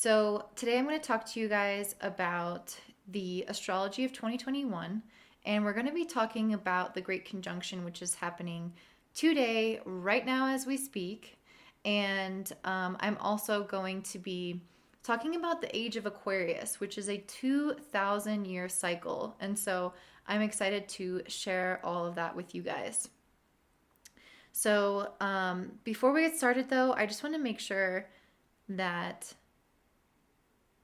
So, today I'm going to talk to you guys about the astrology of 2021, and we're going to be talking about the Great Conjunction, which is happening today, right now, as we speak. And I'm also going to be talking about the age of Aquarius, which is a 2,000-year cycle. And so, I'm excited to share all of that with you guys. So, before we get started, though, I just want to make sure that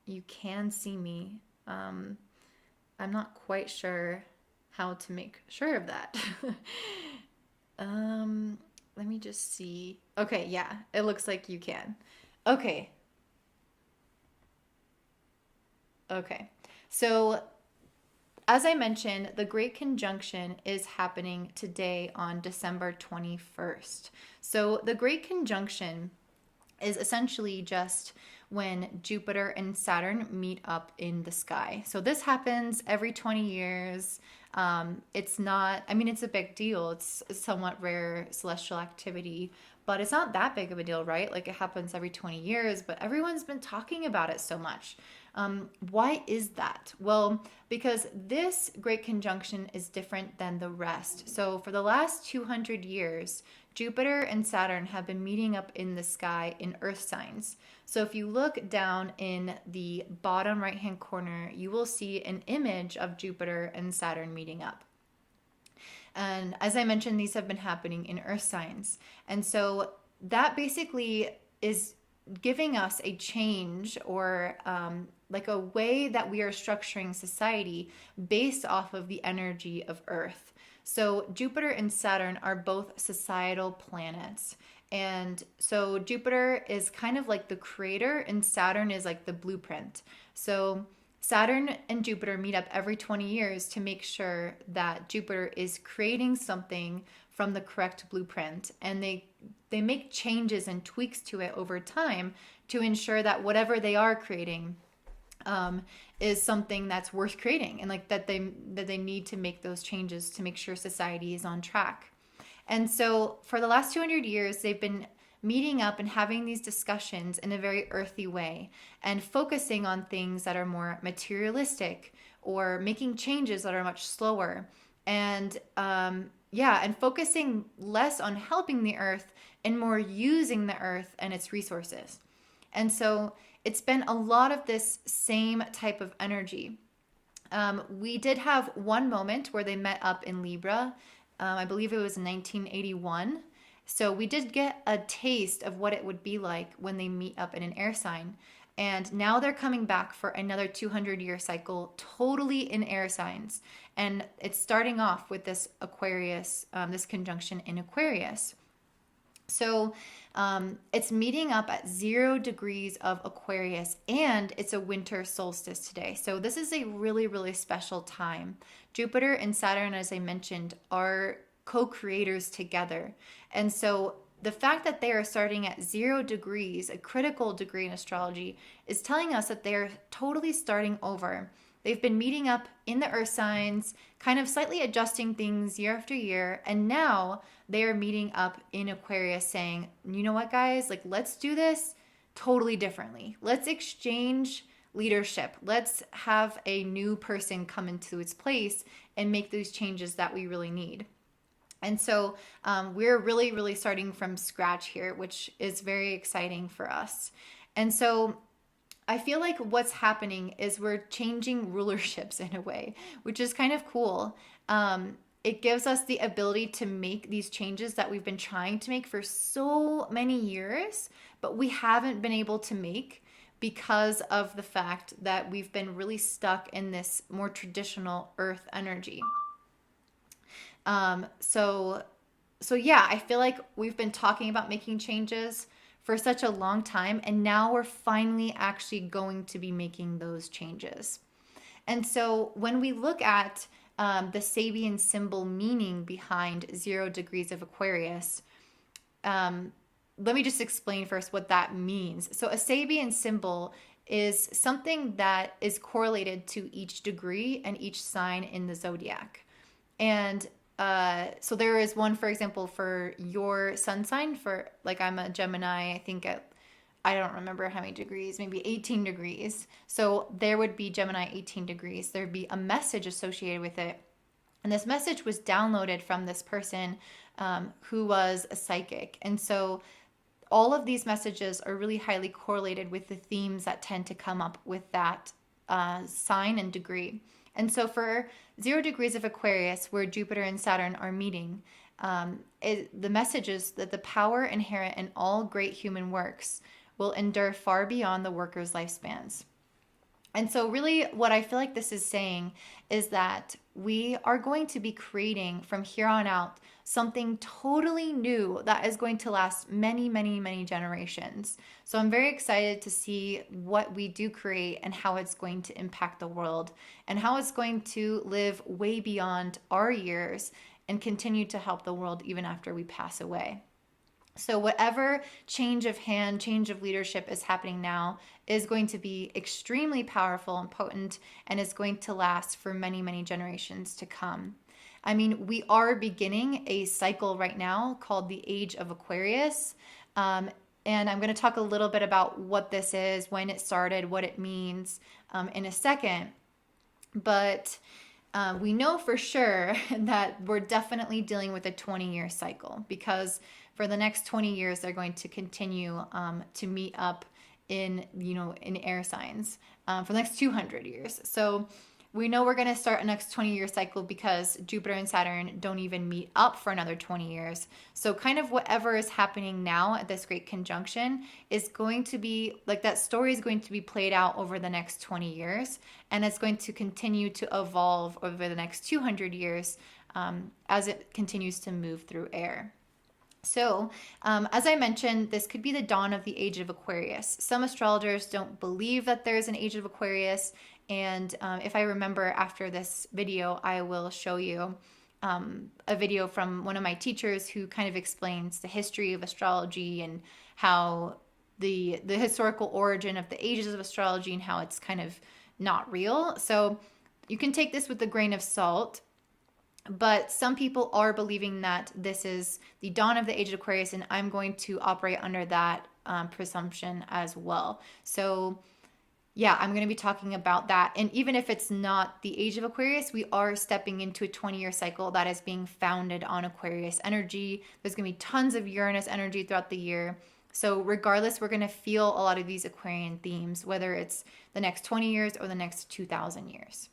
you can see me. I'm not quite sure how to make sure of that. Let me just see. Okay, yeah, it looks like you can. Okay, okay. So, as I mentioned, the Great Conjunction is happening today on December 21st. So, the Great Conjunction is essentially just when Jupiter and Saturn meet up in the sky. So this happens every 20 years. It's not, I mean, it's a big deal. It's somewhat rare celestial activity, but it's not that big of a deal, right? Like it happens every 20 years, but everyone's been talking about it so much. Why is that? Well, because this great conjunction is different than the rest. So for the last 200 years, Jupiter and Saturn have been meeting up in the sky in Earth signs. So if you look down in the bottom right hand corner, you will see an image of Jupiter and Saturn meeting up. And as I mentioned, these have been happening in Earth signs. And so that basically is giving us a change or like a way that we are structuring society based off of the energy of Earth. So Jupiter and Saturn are both societal planets. And so Jupiter is kind of like the creator and Saturn is like the blueprint. So Saturn and Jupiter meet up every 20 years to make sure that Jupiter is creating something from the correct blueprint, and they make changes and tweaks to it over time to ensure that whatever they are creating is something that's worth creating, and like that they need to make those changes to make sure society is on track. And so for the last 200 years, they've been meeting up and having these discussions in a very earthy way and focusing on things that are more materialistic or making changes that are much slower. And and focusing less on helping the earth and more using the earth and its resources. And so it's been a lot of this same type of energy. We did have one moment where they met up in Libra. I believe it was in 1981. So we did get a taste of what it would be like when they meet up in an air sign. And now they're coming back for another 200-year cycle, totally in air signs. And it's starting off with this Aquarius, this conjunction in Aquarius. So it's meeting up at 0 degrees of Aquarius, and it's a winter solstice today. So this is a really, really special time. Jupiter and Saturn, as I mentioned, are co-creators together. And so the fact that they are starting at 0 degrees, a critical degree in astrology, is telling us that they're totally starting over. They've been meeting up in the earth signs, kind of slightly adjusting things year after year. And now they are meeting up in Aquarius saying, you know what, guys, like let's do this totally differently. Let's exchange leadership. Let's have a new person come into its place and make those changes that we really need. And so we're really, really starting from scratch here, which is very exciting for us. And so I feel like what's happening is we're changing rulerships in a way, which is kind of cool. It gives us the ability to make these changes that we've been trying to make for so many years, but we haven't been able to make because of the fact that we've been really stuck in this more traditional earth energy. So yeah, I feel like we've been talking about making changes for such a long time, and now we're finally actually going to be making those changes. And so when we look at the Sabian symbol meaning behind 0 degrees of Aquarius, let me just explain first what that means. So a Sabian symbol is something that is correlated to each degree and each sign in the zodiac. And so there is one, for example, for your sun sign. For like, I'm a Gemini. I think I don't remember how many degrees, maybe 18 degrees. So there would be Gemini 18 degrees. There'd be a message associated with it. And this message was downloaded from this person who was a psychic. And so all of these messages are really highly correlated with the themes that tend to come up with that sign and degree. And so for 0 degrees of Aquarius, where Jupiter and Saturn are meeting, the message is that the power inherent in all great human works will endure far beyond the worker's lifespans. And so really what I feel like this is saying is that we are going to be creating from here on out something totally new that is going to last many, many, many generations. So I'm very excited to see what we do create and how it's going to impact the world and how it's going to live way beyond our years and continue to help the world even after we pass away. So whatever change of hand, change of leadership is happening now is going to be extremely powerful and potent, and is going to last for many, many generations to come. I mean, we are beginning a cycle right now called the Age of Aquarius. And I'm going to talk a little bit about what this is, when it started, what it means in a second. But we know for sure that we're definitely dealing with a 20-year cycle, because for the next 20 years, they're going to continue to meet up in air signs for the next 200 years. So we know we're going to start a next 20-year cycle because Jupiter and Saturn don't even meet up for another 20 years. So kind of whatever is happening now at this great conjunction is going to be, like, that story is going to be played out over the next 20 years. And it's going to continue to evolve over the next 200 years as it continues to move through air. So, as I mentioned, this could be the dawn of the Age of Aquarius. Some astrologers don't believe that there's an Age of Aquarius. And if I remember after this video, I will show you a video from one of my teachers who kind of explains the history of astrology and how the historical origin of the ages of astrology and how it's kind of not real. So you can take this with a grain of salt. But some people are believing that this is the dawn of the Age of Aquarius, and I'm going to operate under that presumption as well. So yeah, I'm going to be talking about that. And even if it's not the Age of Aquarius, we are stepping into a 20-year cycle that is being founded on Aquarius energy. There's going to be tons of Uranus energy throughout the year. So regardless, we're going to feel a lot of these Aquarian themes, whether it's the next 20 years or the next 2,000 years.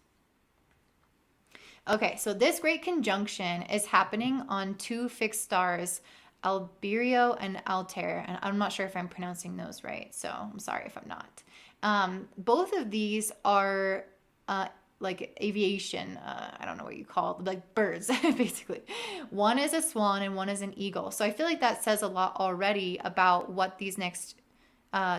Okay, so this great conjunction is happening on 2 fixed stars, Albireo and Altair, and I'm not sure if I'm pronouncing those right, so I'm sorry if I'm not. Both of these are like aviation, I don't know what you call it, like birds, basically. One is a swan and one is an eagle. So I feel like that says a lot already about what these next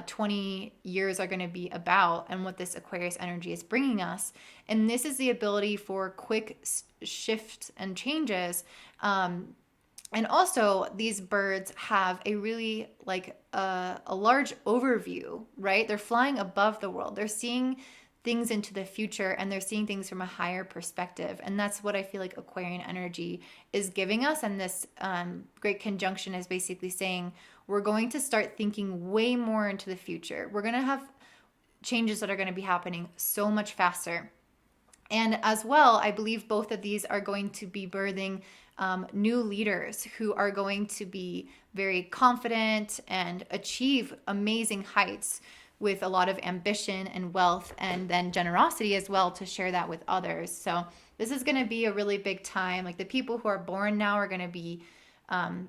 20 years are going to be about and what this Aquarius energy is bringing us. And this is the ability for quick shifts and changes. And also these birds have a really a large overview, right? They're flying above the world. They're seeing things into the future, and they're seeing things from a higher perspective. And that's what I feel like Aquarian energy is giving us. And this great conjunction is basically saying, we're going to start thinking way more into the future. We're going to have changes that are going to be happening so much faster. And as well, I believe both of these are going to be birthing new leaders who are going to be very confident and achieve amazing heights with a lot of ambition and wealth, and then generosity as well to share that with others. So this is going to be a really big time. Like, the people who are born now are going to be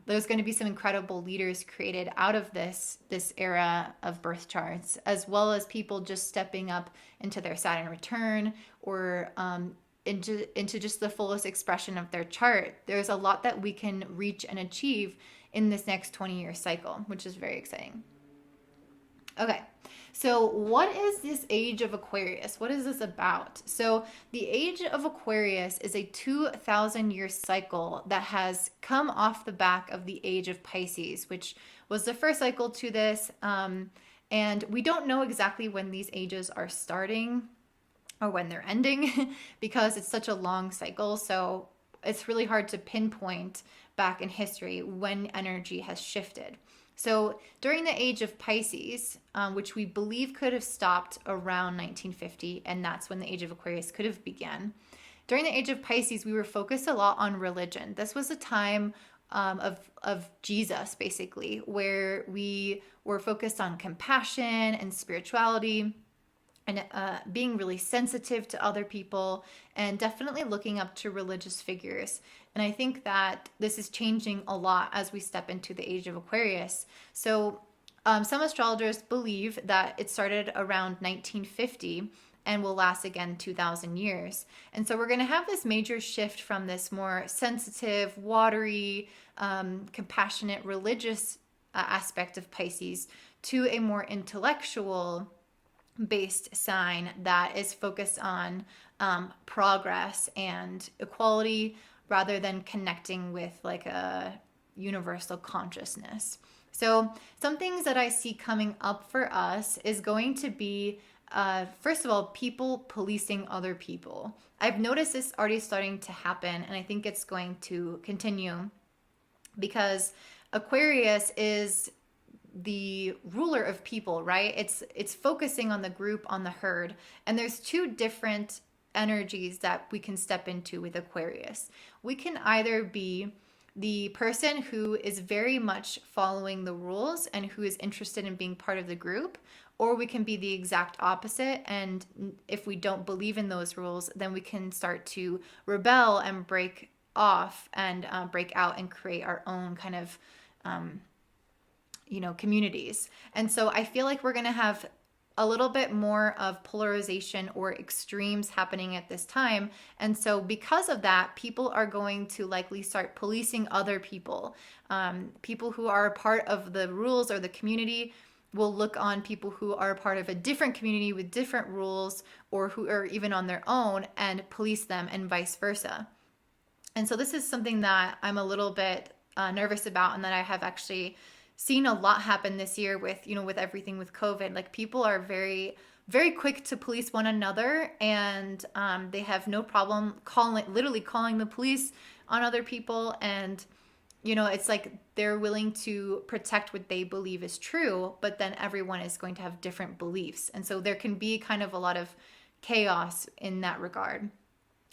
there's going to be some incredible leaders created out of this era of birth charts, as well as people just stepping up into their Saturn return or into just the fullest expression of their chart. There's a lot that we can reach and achieve in this next 20-year cycle, which is very exciting. Okay, so what is this Age of Aquarius? What is this about? So the Age of Aquarius is a 2,000-year cycle that has come off the back of the Age of Pisces, which was the first cycle to this. And we don't know exactly when these ages are starting or when they're ending because it's such a long cycle. So it's really hard to pinpoint back in history when energy has shifted. So during the age of Pisces, which we believe could have stopped around 1950, and that's when the age of Aquarius could have began. During the age of Pisces, we were focused a lot on religion. This was a time of Jesus, basically, where we were focused on compassion and spirituality and being really sensitive to other people and definitely looking up to religious figures. And I think that this is changing a lot as we step into the age of Aquarius. So some astrologers believe that it started around 1950 and will last again 2,000 years. And so we're going to have this major shift from this more sensitive, watery, compassionate, religious aspect of Pisces to a more intellectual based sign that is focused on progress and equality rather than connecting with like a universal consciousness. So some things that I see coming up for us is going to be first of all, people policing other people. I've noticed this already starting to happen, and I think it's going to continue because Aquarius is the ruler of people, right? It's focusing on the group, on the herd, and there's two different energies that we can step into with Aquarius. We can either be the person who is very much following the rules and who is interested in being part of the group, or we can be the exact opposite. And if we don't believe in those rules, then we can start to rebel and break off and break out and create our own kind of, communities. And so I feel like we're going to have a little bit more of polarization or extremes happening at this time. And so because of that, people are going to likely start policing other people. People who are a part of the rules or the community will look on people who are a part of a different community with different rules or who are even on their own and police them and vice versa. And so this is something that I'm a little bit nervous about and that I have actually seen a lot happen this year with, with everything with COVID. Like people are very, very quick to police one another, and they have no problem literally calling the police on other people. And, it's like they're willing to protect what they believe is true, but then everyone is going to have different beliefs. And so there can be kind of a lot of chaos in that regard.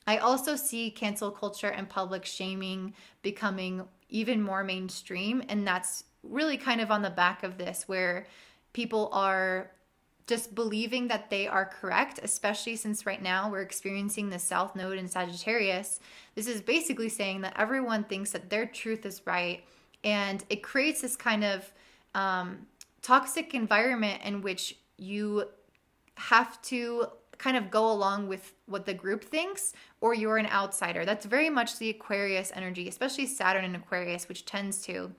I also see cancel culture and public shaming becoming even more mainstream, and that's really kind of on the back of this, where people are just believing that they are correct, especially since right now we're experiencing the South Node in Sagittarius. This is basically saying that everyone thinks that their truth is right, and it creates this kind of toxic environment in which you have to kind of go along with what the group thinks, or you're an outsider. That's very much the Aquarius energy, especially Saturn in Aquarius, which tends to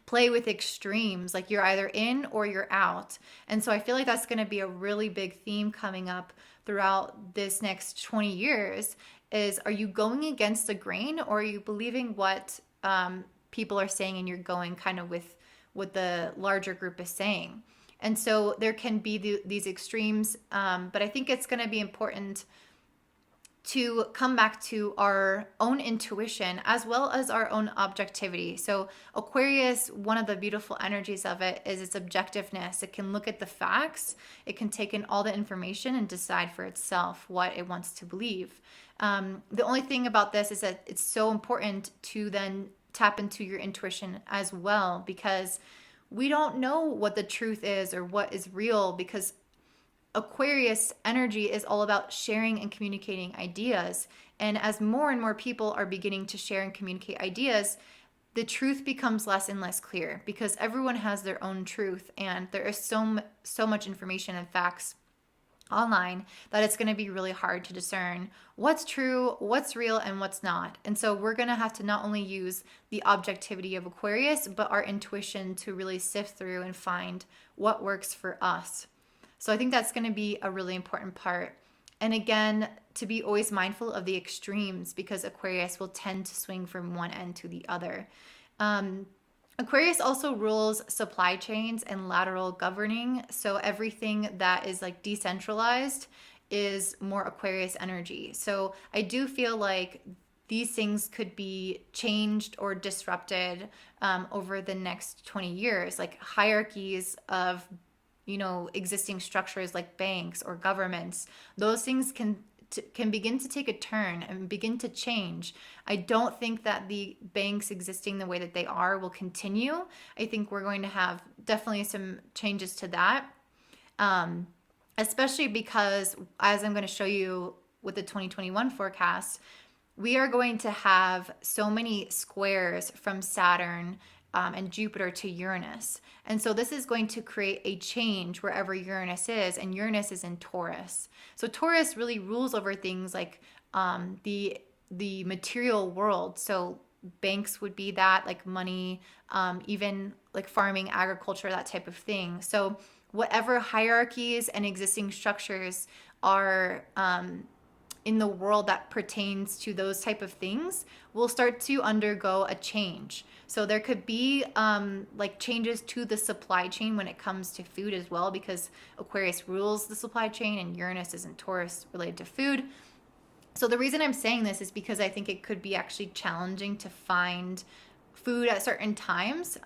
play with extremes, like you're either in or you're out. And so I feel like that's going to be a really big theme coming up throughout this next 20 years is, are you going against the grain, or are you believing what people are saying and you're going kind of with what the larger group is saying? And so there can be these extremes, but I think it's going to be important to come back to our own intuition as well as our own objectivity. So Aquarius, one of the beautiful energies of it is its objectiveness. It can look at the facts, it can take in all the information and decide for itself what it wants to believe. The only thing about this is that it's so important to then tap into your intuition as well, because we don't know what the truth is or what is real, because Aquarius energy is all about sharing and communicating ideas. And as more and more people are beginning to share and communicate ideas, the truth becomes less and less clear, because everyone has their own truth, and there is so much information and facts online that it's going to be really hard to discern what's true, what's real, and what's not. And so we're going to have to not only use the objectivity of Aquarius, but our intuition to really sift through and find what works for us. So I think that's going to be a really important part. And again, to be always mindful of the extremes, because Aquarius will tend to swing from one end to the other. Aquarius also rules supply chains and lateral governing. So everything that is like decentralized is more Aquarius energy. So I do feel like these things could be changed or disrupted over the next 20 years, like hierarchies of existing structures like banks or governments. Those things can begin to take a turn and begin to change. I don't think that the banks existing the way that they are will continue. I think we're going to have definitely some changes to that, especially because, as I'm going to show you with the 2021 forecast, we are going to have so many squares from Saturn and Jupiter to Uranus. And so this is going to create a change wherever Uranus is, and Uranus is in Taurus. So Taurus really rules over things like the material world. So banks would be that, like money, even like farming, agriculture, that type of thing. So whatever hierarchies and existing structures are in the world that pertains to those type of things will start to undergo a change. So there could be like changes to the supply chain when it comes to food as well, because Aquarius rules the supply chain and Uranus is in Taurus related to food. So the reason I'm saying this is because I think it could be actually challenging to find food at certain times.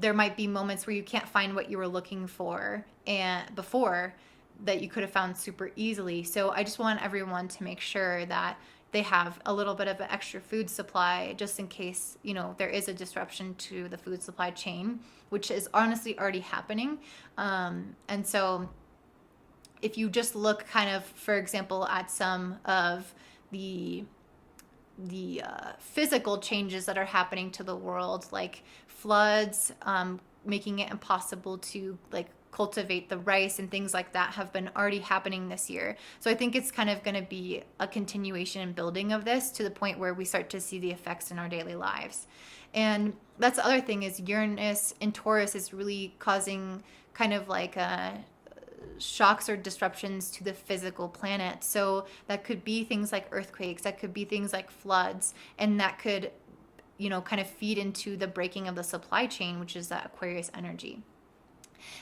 There might be moments where you can't find what you were looking for and before that you could have found super easily. So I just want everyone to make sure that they have a little bit of an extra food supply just in case, there is a disruption to the food supply chain, which is honestly already happening. And so if you just look kind of, for example, at some of the physical changes that are happening to the world, like floods, making it impossible to cultivate the rice and things like that, have been already happening this year. So I think it's kind of going to be a continuation and building of this to the point where we start to see the effects in our daily lives. And that's the other thing, is Uranus in Taurus is really causing kind of shocks or disruptions to the physical planet. So that could be things like earthquakes, that could be things like floods, and that could, kind of feed into the breaking of the supply chain, which is that Aquarius energy.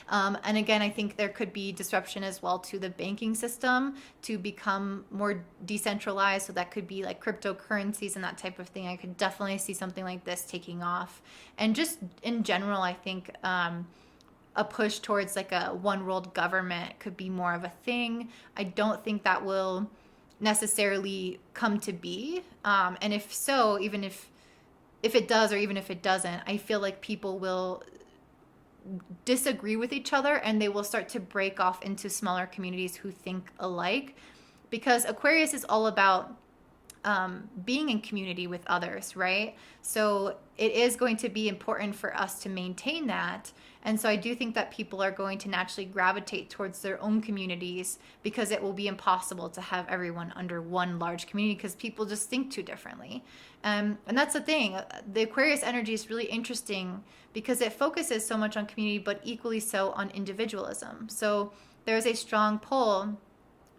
And again, I think there could be disruption as well to the banking system to become more decentralized. So that could be like cryptocurrencies and that type of thing. I could definitely see something like this taking off. And just in general, I think a push towards like a one world government could be more of a thing. I don't think that will necessarily come to be. And if so, even if it does, or even if it doesn't, I feel like people will disagree with each other and they will start to break off into smaller communities who think alike, because Aquarius is all about being in community with others, right? So it is going to be important for us to maintain that. And so I do think that people are going to naturally gravitate towards their own communities, because it will be impossible to have everyone under one large community because people just think too differently. And that's the thing. The Aquarius energy is really interesting because it focuses so much on community, but equally so on individualism. So there's a strong pull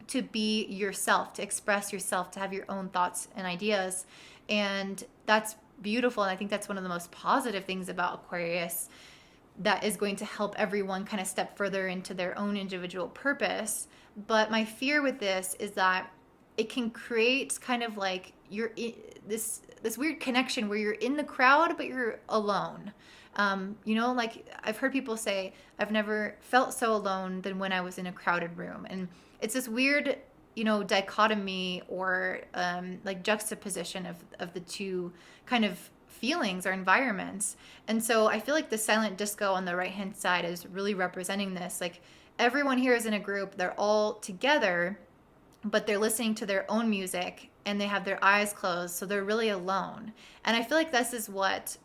to be yourself, to express yourself, to have your own thoughts and ideas. And that's beautiful. And I think that's one of the most positive things about Aquarius that is going to help everyone kind of step further into their own individual purpose. But my fear with this is that it can create kind of like this weird connection where you're in the crowd, but you're alone. Like I've heard people say, I've never felt so alone than when I was in a crowded room. And it's this weird, dichotomy or like juxtaposition of the two kind of feelings or environments. And so I feel like the silent disco on the right hand side is really representing this. Like everyone here is in a group, they're all together, but they're listening to their own music and they have their eyes closed, so they're really alone. And I feel like this is what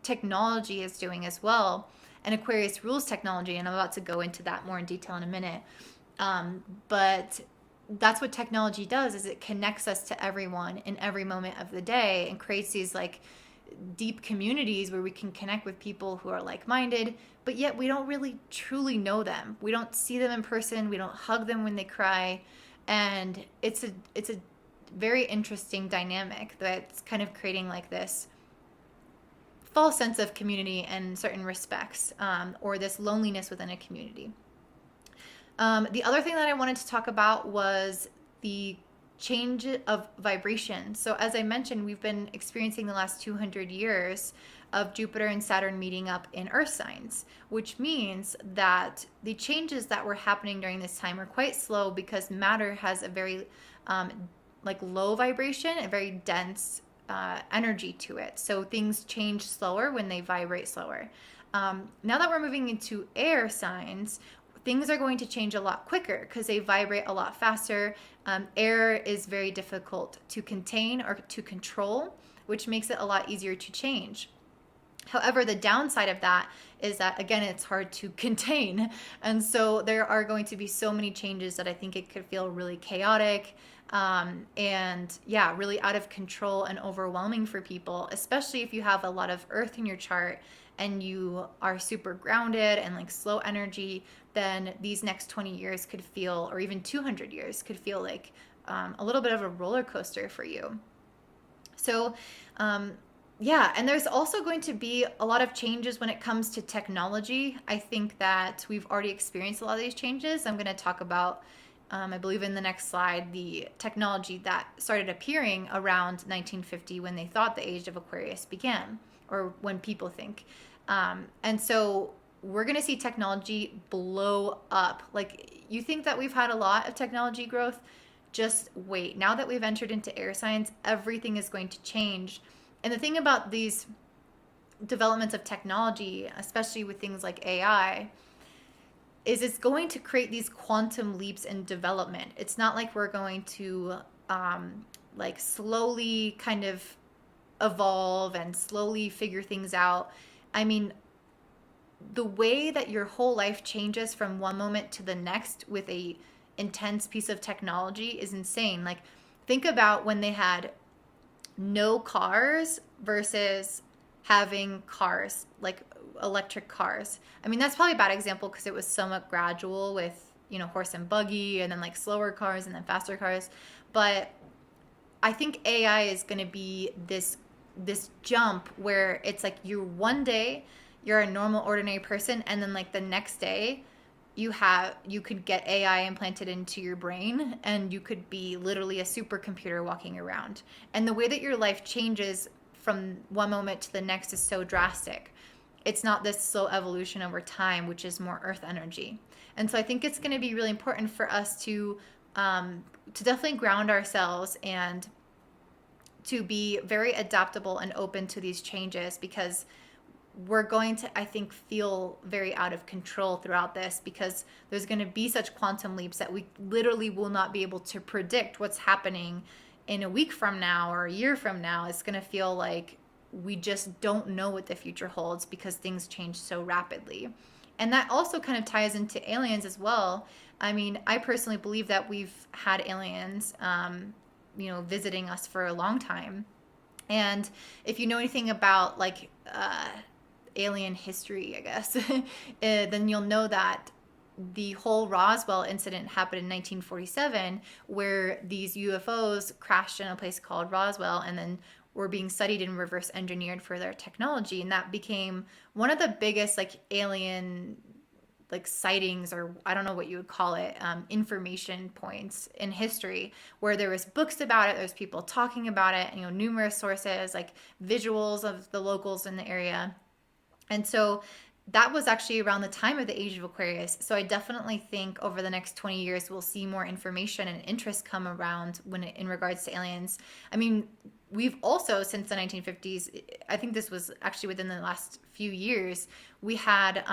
technology is doing as well. And Aquarius rules technology, and I'm about to go into that more in detail in a minute. But that's what technology does, is it connects us to everyone in every moment of the day and creates these like deep communities where we can connect with people who are like-minded, but yet we don't really truly know them. We don't see them in person. We don't hug them when they cry. And it's a very interesting dynamic that's kind of creating like this false sense of community in certain respects, or this loneliness within a community. The other thing that I wanted to talk about was the change of vibration. So as I mentioned, we've been experiencing the last 200 years of Jupiter and Saturn meeting up in earth signs, which means that the changes that were happening during this time are quite slow because matter has a very like low vibration, a very dense energy to it. So things change slower when they vibrate slower. Now that we're moving into air signs, things are going to change a lot quicker because they vibrate a lot faster. Air is very difficult to contain or to control, which makes it a lot easier to change. However, the downside of that is that, again, it's hard to contain. And so there are going to be so many changes that I think it could feel really chaotic and, yeah, really out of control and overwhelming for people, especially if you have a lot of earth in your chart and you are super grounded and like slow energy. Then these next 20 years could feel, or even 200 years could feel like a little bit of a roller coaster for you. So, yeah, and there's also going to be a lot of changes when it comes to technology. I think that we've already experienced a lot of these changes. I'm going to talk about, I believe in the next slide, the technology that started appearing around 1950 when they thought the age of Aquarius began, or when people think. And so we're going to see technology blow up. Like, you think that we've had a lot of technology growth? Just wait. Now that we've entered into air signs, everything is going to change. And the thing about these developments of technology, especially with things like AI, is it's going to create these quantum leaps in development. It's not like we're going to like slowly kind of evolve and slowly figure things out. I mean, the way that your whole life changes from one moment to the next with a intense piece of technology is insane. Like, think about when they had no cars versus having cars, like electric cars. I mean, that's probably a bad example because it was somewhat gradual with, you know, horse and buggy and then like slower cars and then faster cars. But I think AI is going to be this jump where it's like one day you're a normal ordinary person, and then like the next day you could get AI implanted into your brain and you could be literally a supercomputer walking around. And the way that your life changes from one moment to the next is so drastic. It's not this slow evolution over time, which is more earth energy. And so I think it's going to be really important for us to definitely ground ourselves and to be very adaptable and open to these changes, because we're going to, I think, feel very out of control throughout this, because there's going to be such quantum leaps that we literally will not be able to predict what's happening in a week from now or a year from now. It's going to feel like we just don't know what the future holds because things change so rapidly. And that also kind of ties into aliens as well. I mean, I personally believe that we've had aliens, visiting us for a long time. And if you know anything about like alien history, I guess, then you'll know that the whole Roswell incident happened in 1947, where these UFOs crashed in a place called Roswell and then were being studied and reverse engineered for their technology. And that became one of the biggest like alien like sightings, or I don't know what you would call it, information points in history, where there was books about it, there's people talking about it, numerous sources, like visuals of the locals in the area. And so that was actually around the time of the age of Aquarius. So I definitely think over the next 20 years, we'll see more information and interest come around in regards to aliens. I mean, we've also, since the 1950s, I think this was actually within the last few years, we had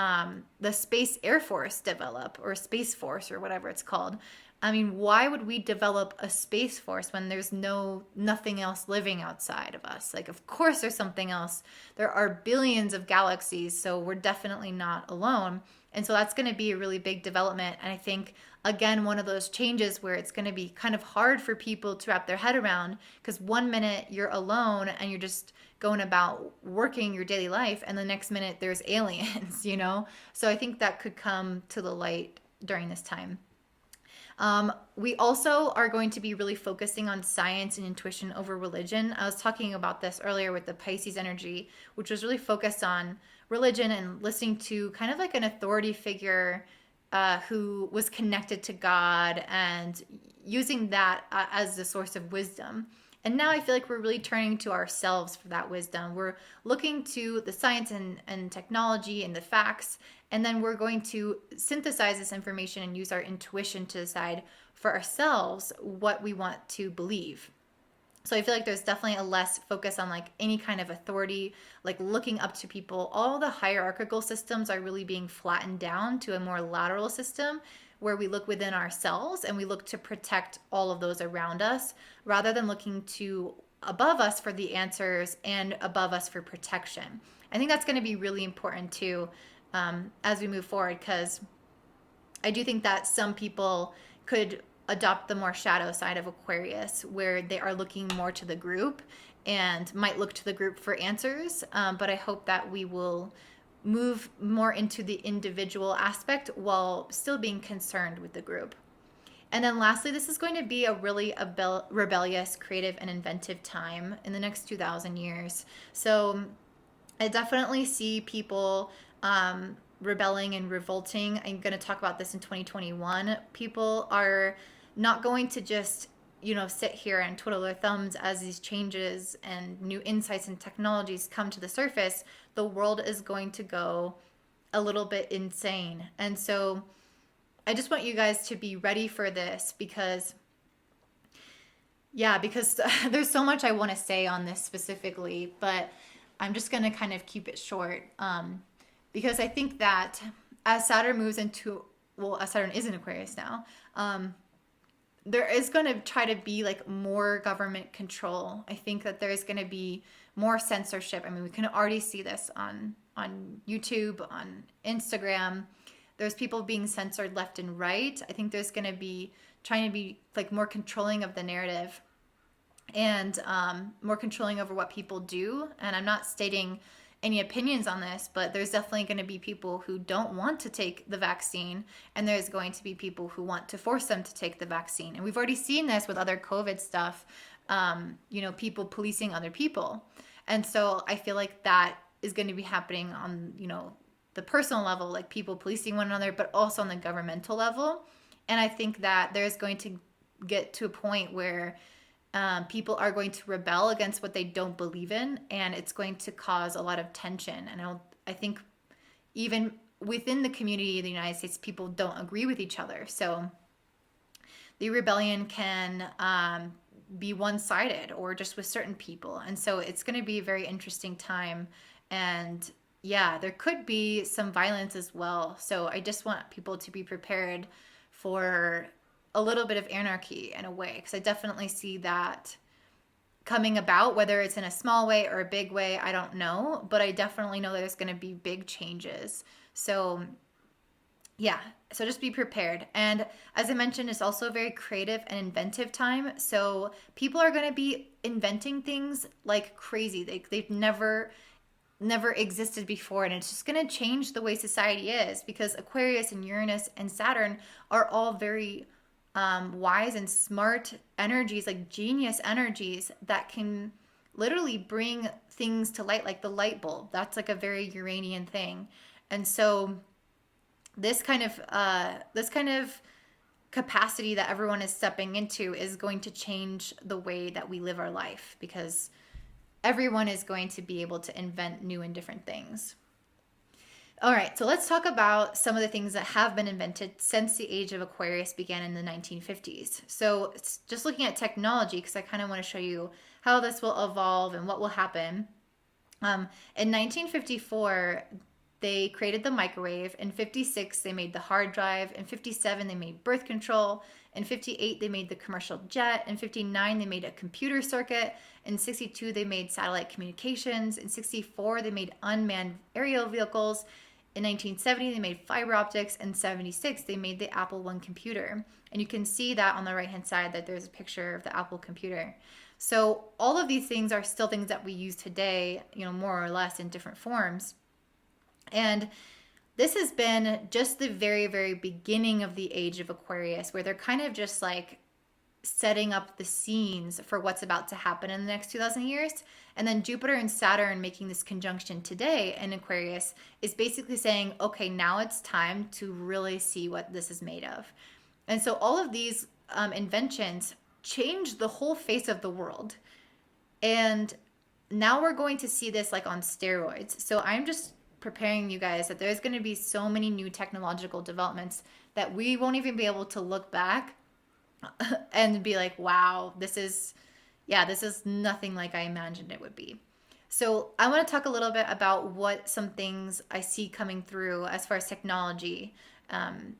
the Space Air Force develop, or Space Force, or whatever it's called. I mean, why would we develop a space force when there's nothing else living outside of us? Like, of course there's something else. There are billions of galaxies, so we're definitely not alone. And so that's going to be a really big development. And I think, again, one of those changes where it's going to be kind of hard for people to wrap their head around, because one minute you're alone and you're just going about working your daily life, and the next minute there's aliens, So I think that could come to the light during this time. We also are going to be really focusing on science and intuition over religion. I was talking about this earlier with the Pisces energy, which was really focused on religion and listening to kind of like an authority figure who was connected to God and using that as the source of wisdom. And now I feel like we're really turning to ourselves for that wisdom. We're looking to the science and technology and the facts, and then we're going to synthesize this information and use our intuition to decide for ourselves what we want to believe. So I feel like there's definitely a less focus on like any kind of authority, like looking up to people. All the hierarchical systems are really being flattened down to a more lateral system where we look within ourselves and we look to protect all of those around us rather than looking to above us for the answers and above us for protection. I think that's going to be really important too, as we move forward, because I do think that some people could adopt the more shadow side of Aquarius, where they are looking more to the group and might look to the group for answers. But I hope that we will move more into the individual aspect while still being concerned with the group. And then lastly, this is going to be a really rebellious, creative, and inventive time in the next 2,000 years. So I definitely see people rebelling and revolting. I'm going to talk about this in 2021. People are not going to just, sit here and twiddle their thumbs as these changes and new insights and technologies come to the surface. The world is going to go a little bit insane. And so I just want you guys to be ready for this because there's so much I want to say on this specifically, but I'm just going to kind of keep it short. Because I think that as Saturn moves as Saturn is in Aquarius now, there is going to try to be like more government control. I think that there is going to be more censorship. I mean, we can already see this on YouTube, on Instagram. There's people being censored left and right. I think there's going to be trying to be like more controlling of the narrative and more controlling over what people do. And I'm not stating any opinions on this, but there's definitely going to be people who don't want to take the vaccine, and there's going to be people who want to force them to take the vaccine. And we've already seen this with other COVID stuff, people policing other people. And so I feel like that is going to be happening on, the personal level, like people policing one another, but also on the governmental level. And I think that there's going to get to a point where people are going to rebel against what they don't believe in, and it's going to cause a lot of tension. And I think even within the community of the United States, people don't agree with each other. So the rebellion can be one-sided or just with certain people. And so it's going to be a very interesting time. And yeah, there could be some violence as well. So I just want people to be prepared for a little bit of anarchy in a way, because I definitely see that coming about, whether it's in a small way or a big way, I don't know, but I definitely know there's going to be big changes. So yeah, so just be prepared. And as I mentioned, it's also a very creative and inventive time. So people are going to be inventing things like crazy. They've never existed before, and it's just going to change the way society is, because Aquarius and Uranus and Saturn are all very wise and smart energies, like genius energies that can literally bring things to light, like the light bulb. That's like a very Uranian thing. And so this kind of capacity that everyone is stepping into is going to change the way that we live our life, because everyone is going to be able to invent new and different things. All right, so let's talk about some of the things that have been invented since the age of Aquarius began in the 1950s. So it's just looking at technology, because I kind of want to show you how this will evolve and what will happen. In 1954, they created the microwave. In 56, they made the hard drive. In 57, they made birth control. In 58, they made the commercial jet. In 59, they made a computer circuit. In 62, they made satellite communications. In 64, they made unmanned aerial vehicles. In 1970, they made fiber optics. In 76, they made the Apple I computer. And you can see that on the right-hand side that there's a picture of the Apple computer. So all of these things are still things that we use today, more or less in different forms. And this has been just the very, very beginning of the age of Aquarius, where they're kind of just like setting up the scenes for what's about to happen in the next 2,000 years. And then Jupiter and Saturn making this conjunction today in Aquarius is basically saying, okay, now it's time to really see what this is made of. And so all of these inventions changed the whole face of the world. And now we're going to see this like on steroids. So I'm just preparing you guys that there's going to be so many new technological developments that we won't even be able to look back and be like, wow, this is nothing like I imagined it would be. So I want to talk a little bit about what some things I see coming through as far as technology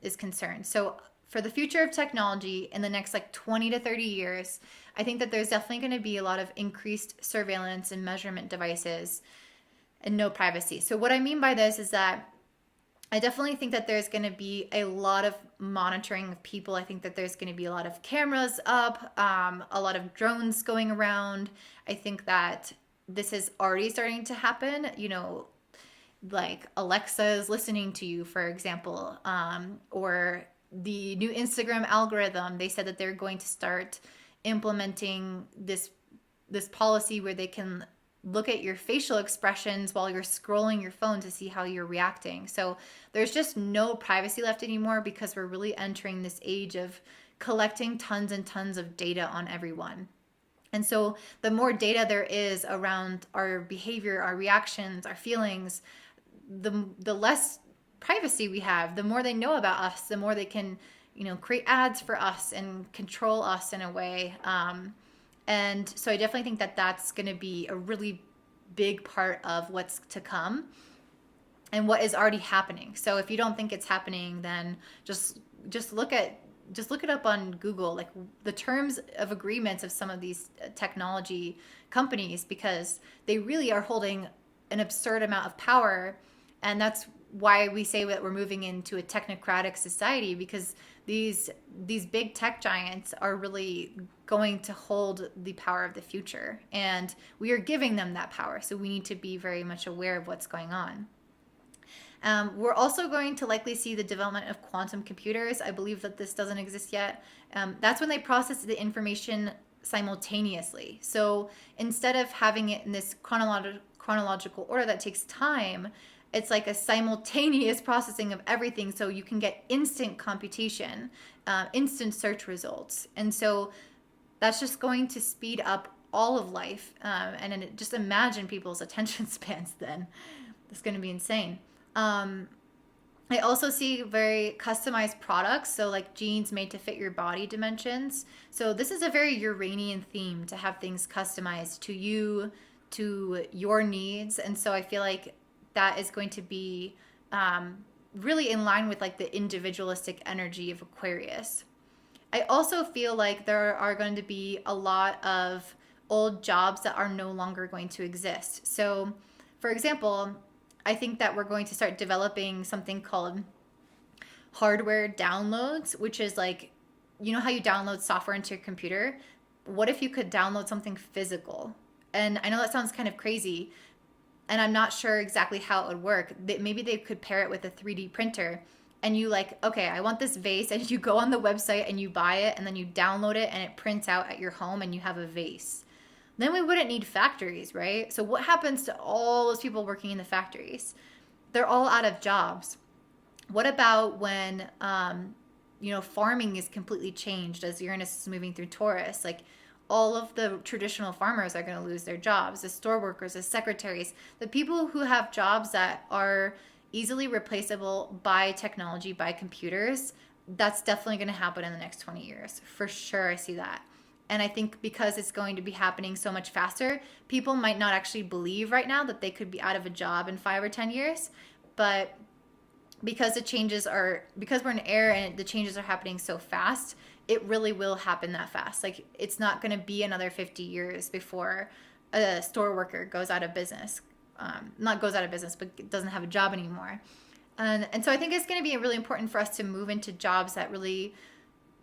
is concerned. So for the future of technology in the next like 20 to 30 years, I think that there's definitely going to be a lot of increased surveillance and measurement devices and no privacy. So what I mean by this is that I definitely think that there's going to be a lot of monitoring of people. I think that there's going to be a lot of cameras up, a lot of drones going around. I think that this is already starting to happen. You know, like Alexa is listening to you, for example, or the new Instagram algorithm. They said that they're going to start implementing this policy where they can look at your facial expressions while you're scrolling your phone to see how you're reacting. So there's just no privacy left anymore because we're really entering this age of collecting tons and tons of data on everyone. And so the more data there is around our behavior, our reactions, our feelings, the less privacy we have. The more they know about us, the more they can, you know, create ads for us and control us in a way. And so I definitely think that that's going to be a really big part of what's to come and what is already happening. So if you don't think it's happening, then just look it up on Google, like the terms of agreements of some of these technology companies, because they really are holding an absurd amount of power. And that's why we say that we're moving into a technocratic society, because these big tech giants are really going to hold the power of the future, and we are giving them that power. So we need to be very much aware of what's going on. We're also going to likely see the development of quantum computers. I believe that this doesn't exist yet. That's when they process the information simultaneously. So instead of having it in this chronological order that takes time, it's like a simultaneous processing of everything, so you can get instant computation, instant search results. And so that's just going to speed up all of life. And then just imagine people's attention spans then. It's going to be insane. I also see very customized products, so like jeans made to fit your body dimensions. So this is a very Uranian theme, to have things customized to you, to your needs. And so I feel like that is going to be really in line with like the individualistic energy of Aquarius. I also feel like there are going to be a lot of old jobs that are no longer going to exist. So, for example, I think that we're going to start developing something called hardware downloads, which is like, you know how you download software into your computer? What if you could download something physical? And I know that sounds kind of crazy, and I'm not sure exactly how it would work. Maybe they could pair it with a 3D printer, and you like, okay, I want this vase, and you go on the website and you buy it, and then you download it, and it prints out at your home, and you have a vase. Then we wouldn't need factories, right? So what happens to all those people working in the factories? They're all out of jobs. What about when, farming is completely changed as Uranus is moving through Taurus? Like, all of the traditional farmers are going to lose their jobs, the store workers, the secretaries, the people who have jobs that are easily replaceable by technology, by computers. That's definitely going to happen in the next 20 years. For sure, I see that. And I think because it's going to be happening so much faster, people might not actually believe right now that they could be out of a job in 5 or 10 years. But because because we're in air and the changes are happening so fast, it really will happen that fast. Like, it's not going to be another 50 years before a store worker goes out of business. Not goes out of business, but doesn't have a job anymore. And so I think it's going to be really important for us to move into jobs that really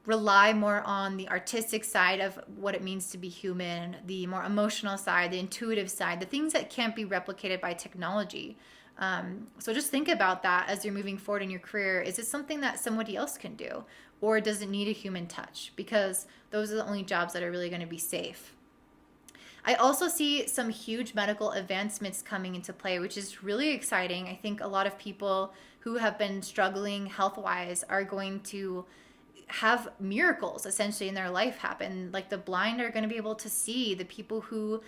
rely more on the artistic side of what it means to be human, the more emotional side, the intuitive side, the things that can't be replicated by technology. So just think about that as you're moving forward in your career. Is it something that somebody else can do? Or does it need a human touch? Because those are the only jobs that are really going to be safe. I also see some huge medical advancements coming into play, which is really exciting. I think a lot of people who have been struggling health wise are going to have miracles essentially in their life happen. Like the blind are going to be able to see, the people who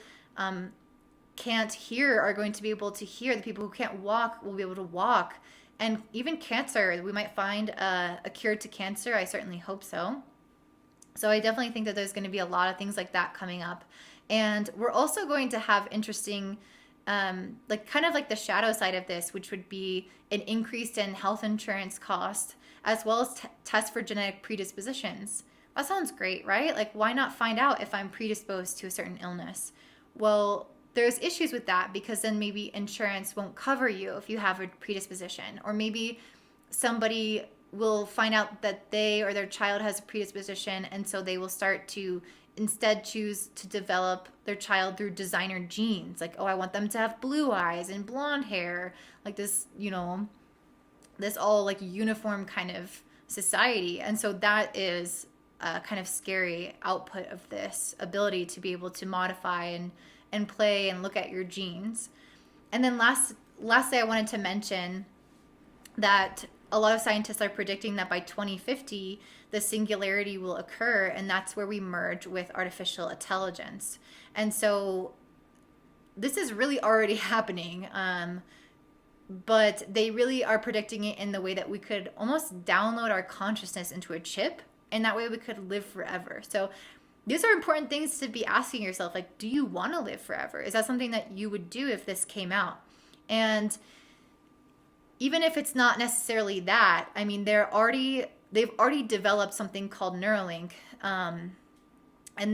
can't hear are going to be able to hear, the people who can't walk will be able to walk. And even cancer, we might find a cure to cancer. I certainly hope so. So I definitely think that there's going to be a lot of things like that coming up. And we're also going to have interesting, like kind of like the shadow side of this, which would be an increase in health insurance cost, as well as tests for genetic predispositions. That sounds great, right? Like, why not find out if I'm predisposed to a certain illness? Well, there's issues with that because then maybe insurance won't cover you if you have a predisposition, or maybe somebody will find out that they or their child has a predisposition, and so they will start to instead choose to develop their child through designer genes. Like, oh, I want them to have blue eyes and blonde hair, like this, this all like uniform kind of society. And so that is a kind of scary output of this ability to be able to modify and play and look at your genes. And then lastly, I wanted to mention that a lot of scientists are predicting that by 2050, the singularity will occur, and that's where we merge with artificial intelligence. And so this is really already happening, but they really are predicting it in the way that we could almost download our consciousness into a chip, and that way we could live forever. So these are important things to be asking yourself, like, do you want to live forever? Is that something that you would do if this came out? And even if it's not necessarily that, I mean, they've already developed something called Neuralink, and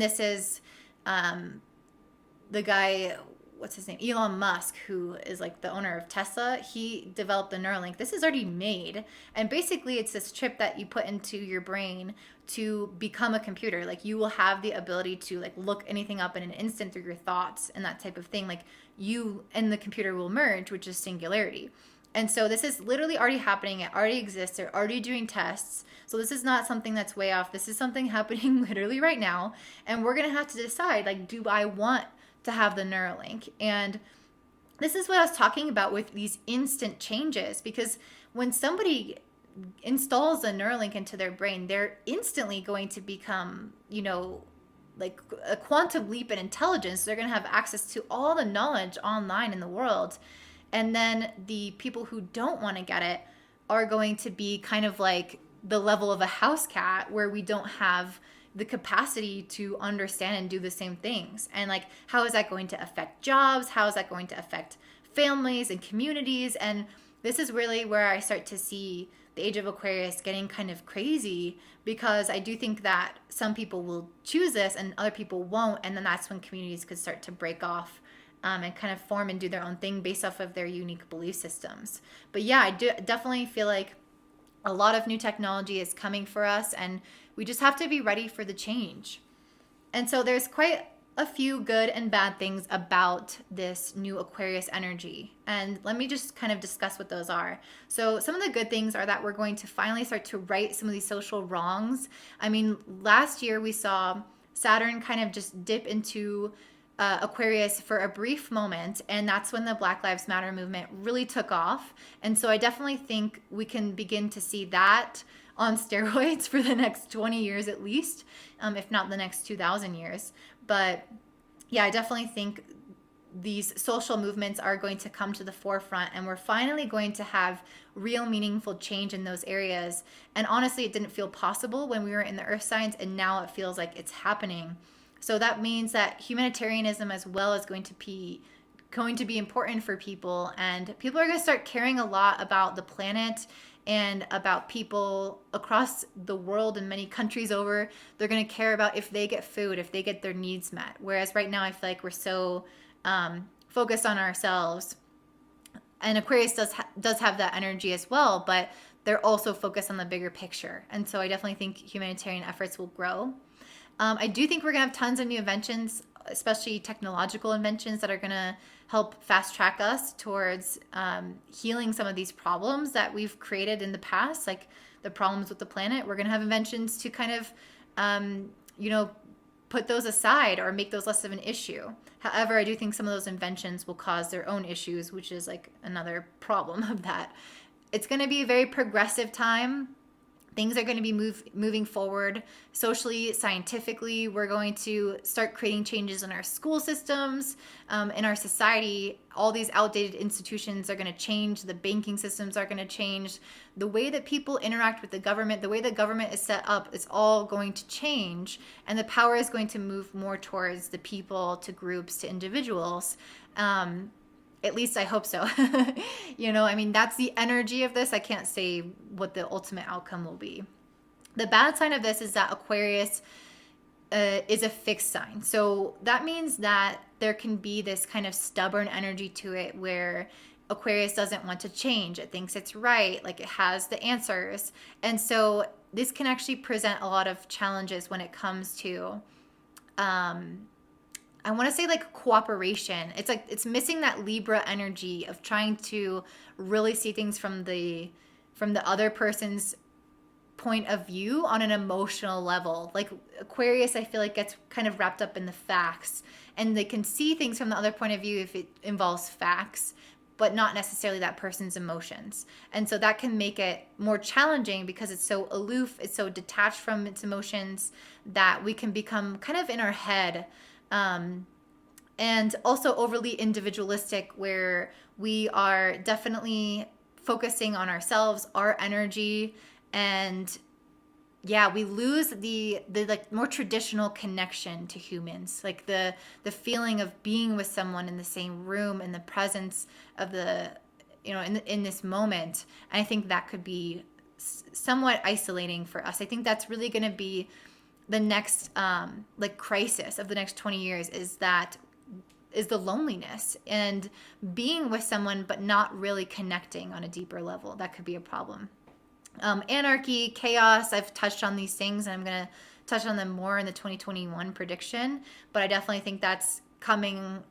this is the guy, what's his name, Elon Musk, who is like the owner of Tesla. He developed the Neuralink. This is already made, and basically it's this chip that you put into your brain to become a computer. Like, you will have the ability to like look anything up in an instant through your thoughts and that type of thing. Like, you and the computer will merge, which is singularity. And so this is literally already happening. It already exists. They're already doing tests. So this is not something that's way off. This is something happening literally right now. And we're going to have to decide, like, do I want to have the Neuralink? And this is what I was talking about with these instant changes, because when somebody installs a Neuralink into their brain, they're instantly going to become, like a quantum leap in intelligence. They're going to have access to all the knowledge online in the world. And then the people who don't want to get it are going to be kind of like the level of a house cat, where we don't have the capacity to understand and do the same things. And like, how is that going to affect jobs? How is that going to affect families and communities? And this is really where I start to see the age of Aquarius getting kind of crazy, because I do think that some people will choose this and other people won't. And then that's when communities could start to break off and kind of form and do their own thing based off of their unique belief systems. But yeah, I do definitely feel like a lot of new technology is coming for us, and we just have to be ready for the change. And so there's quite a few good and bad things about this new Aquarius energy. And let me just kind of discuss what those are. So some of the good things are that we're going to finally start to right some of these social wrongs. I mean, last year we saw Saturn kind of just dip into Aquarius for a brief moment, and that's when the Black Lives Matter movement really took off. And so I definitely think we can begin to see that on steroids for the next 20 years at least, if not the next 2,000 years. But yeah, I definitely think these social movements are going to come to the forefront, and we're finally going to have real meaningful change in those areas. And honestly, it didn't feel possible when we were in the earth signs, and now it feels like it's happening. So that means that humanitarianism as well is going to be important for people, and people are going to start caring a lot about the planet and about people across the world and many countries over. They're going to care about if they get food, if they get their needs met. Whereas right now I feel like we're so focused on ourselves. And Aquarius does have that energy as well, but they're also focused on the bigger picture. And so I definitely think humanitarian efforts will grow. I do think we're going to have tons of new inventions, especially technological inventions that are going to help fast track us towards healing some of these problems that we've created in the past, like the problems with the planet. We're going to have inventions to kind of, put those aside or make those less of an issue. However, I do think some of those inventions will cause their own issues, which is like another problem of that. It's going to be a very progressive time. Things are going to be moving forward socially, scientifically. We're going to start creating changes in our school systems, in our society. All these outdated institutions are going to change. The banking systems are going to change. The way that people interact with the government, the way the government is set up, it's all going to change. And the power is going to move more towards the people, to groups, to individuals. At least I hope so. I mean, that's the energy of this. I can't say what the ultimate outcome will be. The bad sign of this is that Aquarius is a fixed sign. So that means that there can be this kind of stubborn energy to it where Aquarius doesn't want to change. It thinks it's right, like it has the answers. And so this can actually present a lot of challenges when it comes to I want to say like cooperation. It's like it's missing that Libra energy of trying to really see things from the other person's point of view on an emotional level. Like Aquarius, I feel like gets kind of wrapped up in the facts, and they can see things from the other point of view if it involves facts, but not necessarily that person's emotions. And so that can make it more challenging because it's so aloof, it's so detached from its emotions that we can become kind of in our head. And also overly individualistic, where we are definitely focusing on ourselves, our energy, and yeah, we lose the like more traditional connection to humans, like the feeling of being with someone in the same room, in the presence of the in this moment. And I think that could be somewhat isolating for us. I think that's really going to be the next like crisis of the next 20 years is the loneliness and being with someone but not really connecting on a deeper level. That could be a problem. Anarchy, chaos, I've touched on these things, and I'm going to touch on them more in the 2021 prediction, but I definitely think that's coming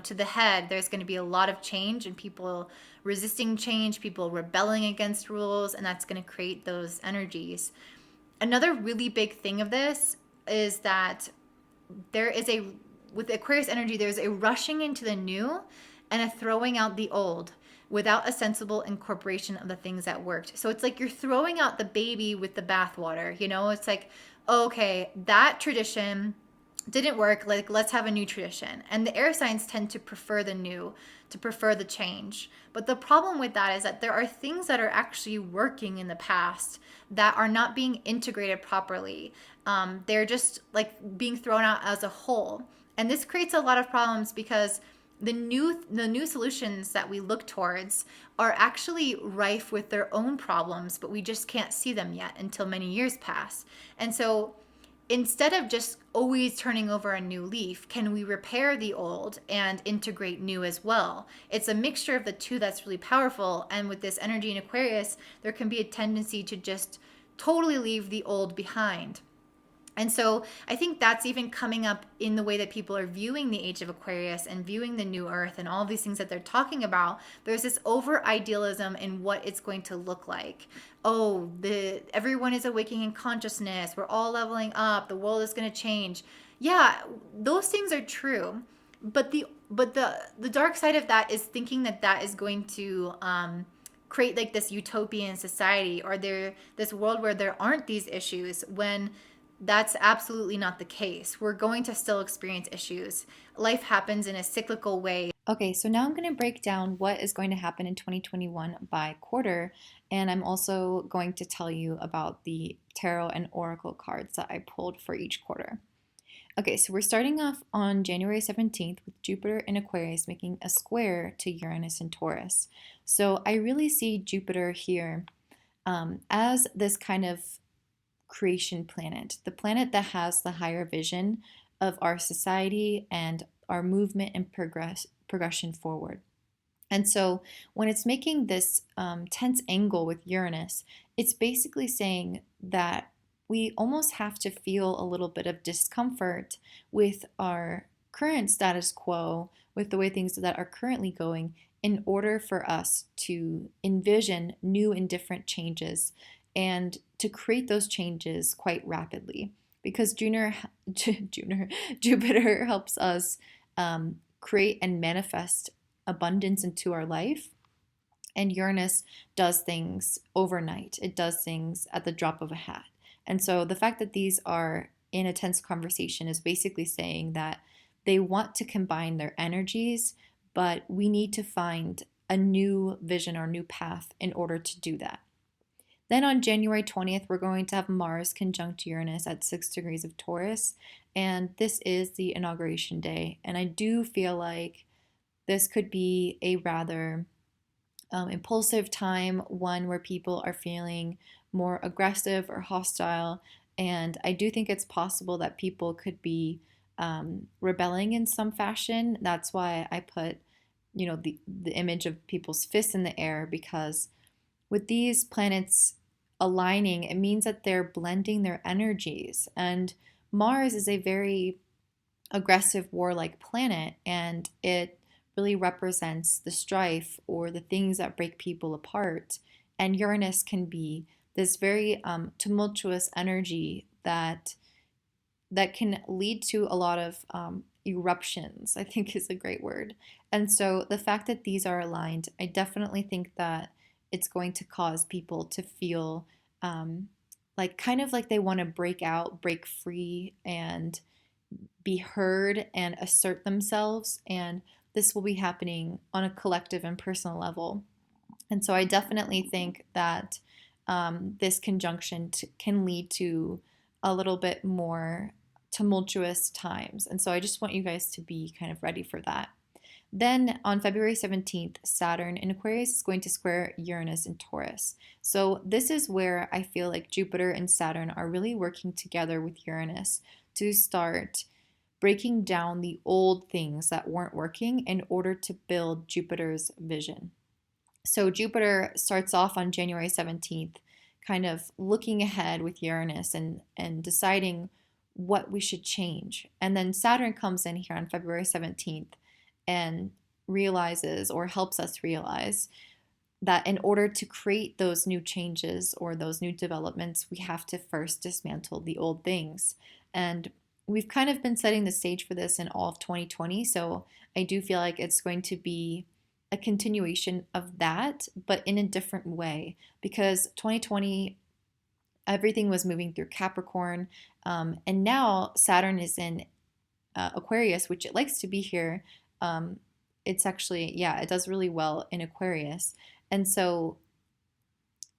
to the head. There's going to be a lot of change and people resisting change, people rebelling against rules, and that's going to create those energies. Another really big thing of this is that with Aquarius energy, there's a rushing into the new and a throwing out the old without a sensible incorporation of the things that worked. So it's like you're throwing out the baby with the bathwater. It's like, okay, that tradition didn't work. Like, let's have a new tradition. And the air signs tend to prefer the new, to prefer the change. But the problem with that is that there are things that are actually working in the past that are not being integrated properly. They're just like being thrown out as a whole. And this creates a lot of problems because the new solutions that we look towards are actually rife with their own problems, but we just can't see them yet until many years pass. And so instead of just always turning over a new leaf, can we repair the old and integrate new as well? It's a mixture of the two that's really powerful. And with this energy in Aquarius, there can be a tendency to just totally leave the old behind. And so I think that's even coming up in the way that people are viewing the age of Aquarius and viewing the new earth and all these things that they're talking about. There's this over idealism in what it's going to look like. Oh, everyone is awakening in consciousness. We're all leveling up. The world is going to change. Yeah, those things are true. But the dark side of that is thinking that is going to create like this utopian society or this world where there aren't these issues, when that's absolutely not the case. We're going to still experience issues. Life happens in a cyclical way. Okay, so now I'm going to break down what is going to happen in 2021 by quarter, and I'm also going to tell you about the tarot and oracle cards that I pulled for each quarter. Okay, so we're starting off on January 17th with Jupiter in Aquarius making a square to Uranus and Taurus. So I really see Jupiter here as this kind of creation planet, the planet that has the higher vision of our society and our movement and progression forward. And so when it's making this tense angle with Uranus, it's basically saying that we almost have to feel a little bit of discomfort with our current status quo, with the way things that are currently going, in order for us to envision new and different changes and to create those changes quite rapidly. because Jupiter helps us create and manifest abundance into our life. And Uranus does things overnight. It does things at the drop of a hat. And so the fact that these are in a tense conversation is basically saying that they want to combine their energies, but we need to find a new vision or new path in order to do that. Then on January 20th, we're going to have Mars conjunct Uranus at 6 degrees of Taurus. And this is the inauguration day. And I do feel like this could be a rather impulsive time, one where people are feeling more aggressive or hostile. And I do think it's possible that people could be rebelling in some fashion. That's why I put, the image of people's fists in the air, because with these planets aligning, it means that they're blending their energies. And Mars is a very aggressive, warlike planet, and it really represents the strife or the things that break people apart. And Uranus can be this very tumultuous energy that can lead to a lot of eruptions, I think is a great word. And so the fact that these are aligned, I definitely think that it's going to cause people to feel like kind of like they want to break out, break free, and be heard and assert themselves. And this will be happening on a collective and personal level. And so I definitely think that this conjunction can lead to a little bit more tumultuous times. And so I just want you guys to be kind of ready for that. Then on February 17th, Saturn in Aquarius is going to square Uranus in Taurus. So this is where I feel like Jupiter and Saturn are really working together with Uranus to start breaking down the old things that weren't working in order to build Jupiter's vision. So Jupiter starts off on January 17th, kind of looking ahead with Uranus and deciding what we should change. And then Saturn comes in here on February 17th and realizes, or helps us realize, that in order to create those new changes or those new developments, we have to first dismantle the old things. And we've kind of been setting the stage for this in all of 2020. So I do feel like it's going to be a continuation of that, but in a different way, because 2020, everything was moving through Capricorn. And now Saturn is in Aquarius, which it likes to be here. It's actually, yeah, it does really well in Aquarius. And so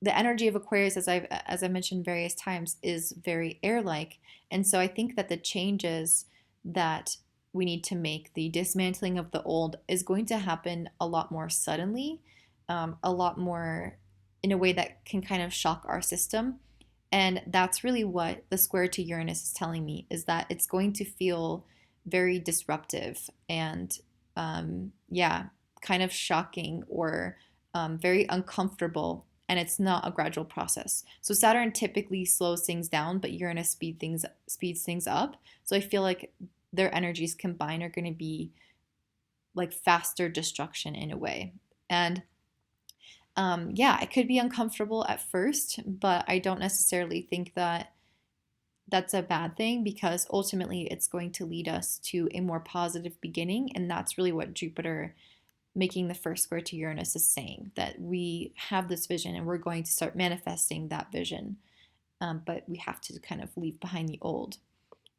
the energy of Aquarius, as I mentioned various times, is very air-like. And so I think that the changes that we need to make, the dismantling of the old, is going to happen a lot more suddenly, a lot more in a way that can kind of shock our system. And that's really what the square to Uranus is telling me, is that it's going to feel very disruptive and kind of shocking or very uncomfortable, and it's not a gradual process. So Saturn typically slows things down, but Uranus speeds things up. So I feel like their energies combined are going to be like faster destruction in a way. And it could be uncomfortable at first, but I don't necessarily think that that's a bad thing, because ultimately it's going to lead us to a more positive beginning. And that's really what Jupiter making the first square to Uranus is saying, that we have this vision and we're going to start manifesting that vision. But we have to kind of leave behind the old.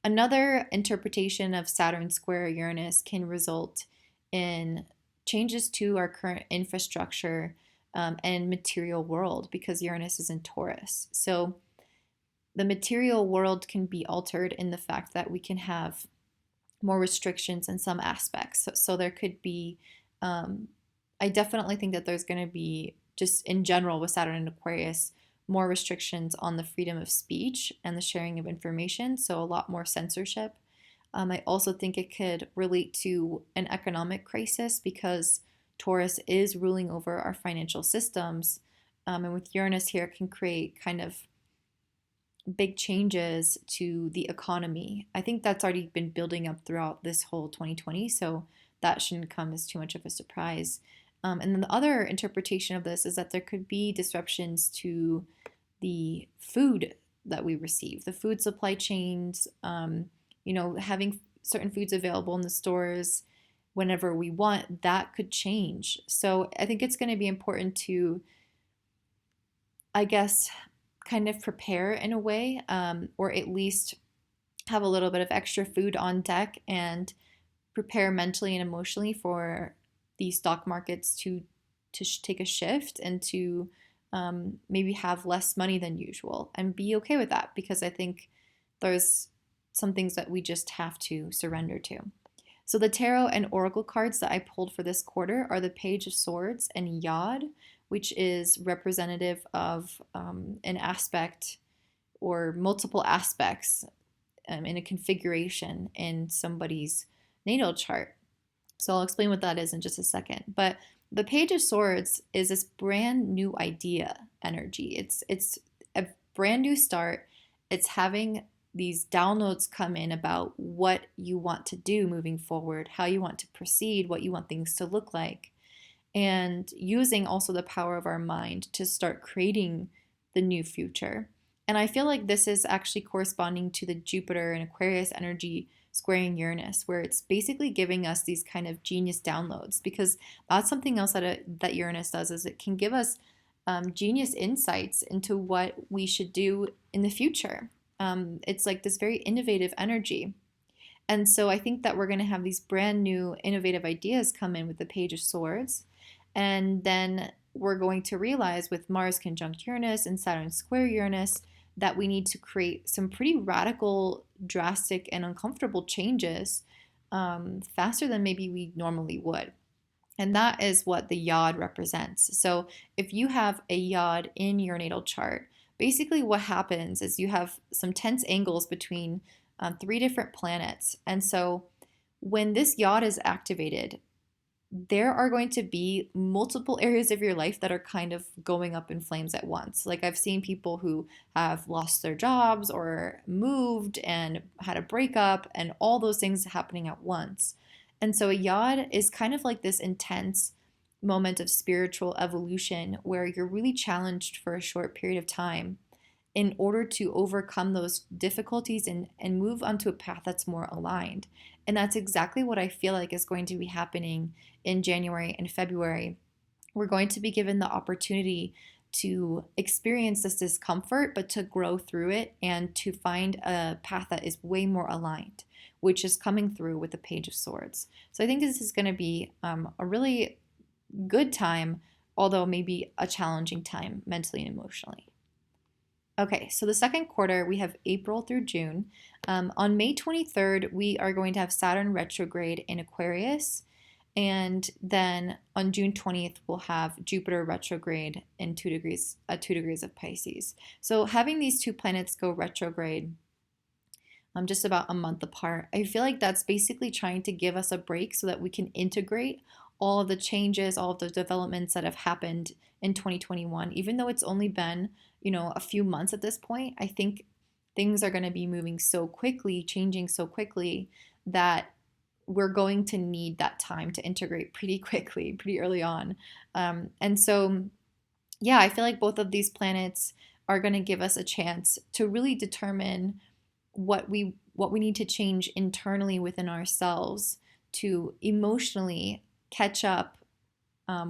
Another interpretation of Saturn square Uranus can result in changes to our current infrastructure and material world, because Uranus is in Taurus. So the material world can be altered in the fact that we can have more restrictions in some aspects. So there could be, I definitely think that there's going to be, just in general with Saturn and Aquarius, more restrictions on the freedom of speech and the sharing of information. So a lot more censorship. I also think it could relate to an economic crisis, because Taurus is ruling over our financial systems. And with Uranus here, it can create kind of big changes to the economy. I think that's already been building up throughout this whole 2020, so that shouldn't come as too much of a surprise. And then the other interpretation of this is that there could be disruptions to the food that we receive, the food supply chains, having certain foods available in the stores whenever we want, that could change. So I think it's going to be important to, I guess, kind of prepare in a way, or at least have a little bit of extra food on deck and prepare mentally and emotionally for the stock markets to take a shift and to maybe have less money than usual and be okay with that, because I think there's some things that we just have to surrender to. So the tarot and oracle cards that I pulled for this quarter are the Page of Swords and Yod, which is representative of an aspect or multiple aspects in a configuration in somebody's natal chart. So I'll explain what that is in just a second. But the Page of Swords is this brand new idea energy. It's a brand new start. It's having these downloads come in about what you want to do moving forward, how you want to proceed, what you want things to look like, and using also the power of our mind to start creating the new future. And I feel like this is actually corresponding to the Jupiter and Aquarius energy squaring Uranus, where it's basically giving us these kind of genius downloads, because that's something else that Uranus does, is it can give us genius insights into what we should do in the future. It's like this very innovative energy. And so I think that we're going to have these brand new innovative ideas come in with the Page of Swords. And then we're going to realize with Mars conjunct Uranus and Saturn square Uranus that we need to create some pretty radical, drastic, and uncomfortable changes faster than maybe we normally would. And that is what the Yod represents. So if you have a Yod in your natal chart, basically what happens is you have some tense angles between 3 different planets. And so when this Yod is activated, there are going to be multiple areas of your life that are kind of going up in flames at once. Like I've seen people who have lost their jobs or moved and had a breakup and all those things happening at once. And so a Yod is kind of like this intense moment of spiritual evolution where you're really challenged for a short period of time in order to overcome those difficulties and move onto a path that's more aligned. And that's exactly what I feel like is going to be happening in January and February. We're going to be given the opportunity to experience this discomfort, but to grow through it and to find a path that is way more aligned, which is coming through with the Page of Swords. So I think this is going to be a really good time, although maybe a challenging time mentally and emotionally. Okay, so the second quarter, we have April through June. On May 23rd, we are going to have Saturn retrograde in Aquarius. And then on June 20th, we'll have Jupiter retrograde in 2 degrees of Pisces. So having these 2 planets go retrograde just about a month apart, I feel like that's basically trying to give us a break so that we can integrate all of the changes, all of the developments that have happened in 2021. Even though it's only been, a few months at this point, I think things are going to be moving so quickly, changing so quickly, that we're going to need that time to integrate pretty quickly, pretty early on. And so, yeah, I feel like both of these planets are going to give us a chance to really determine what we need to change internally within ourselves to emotionally catch up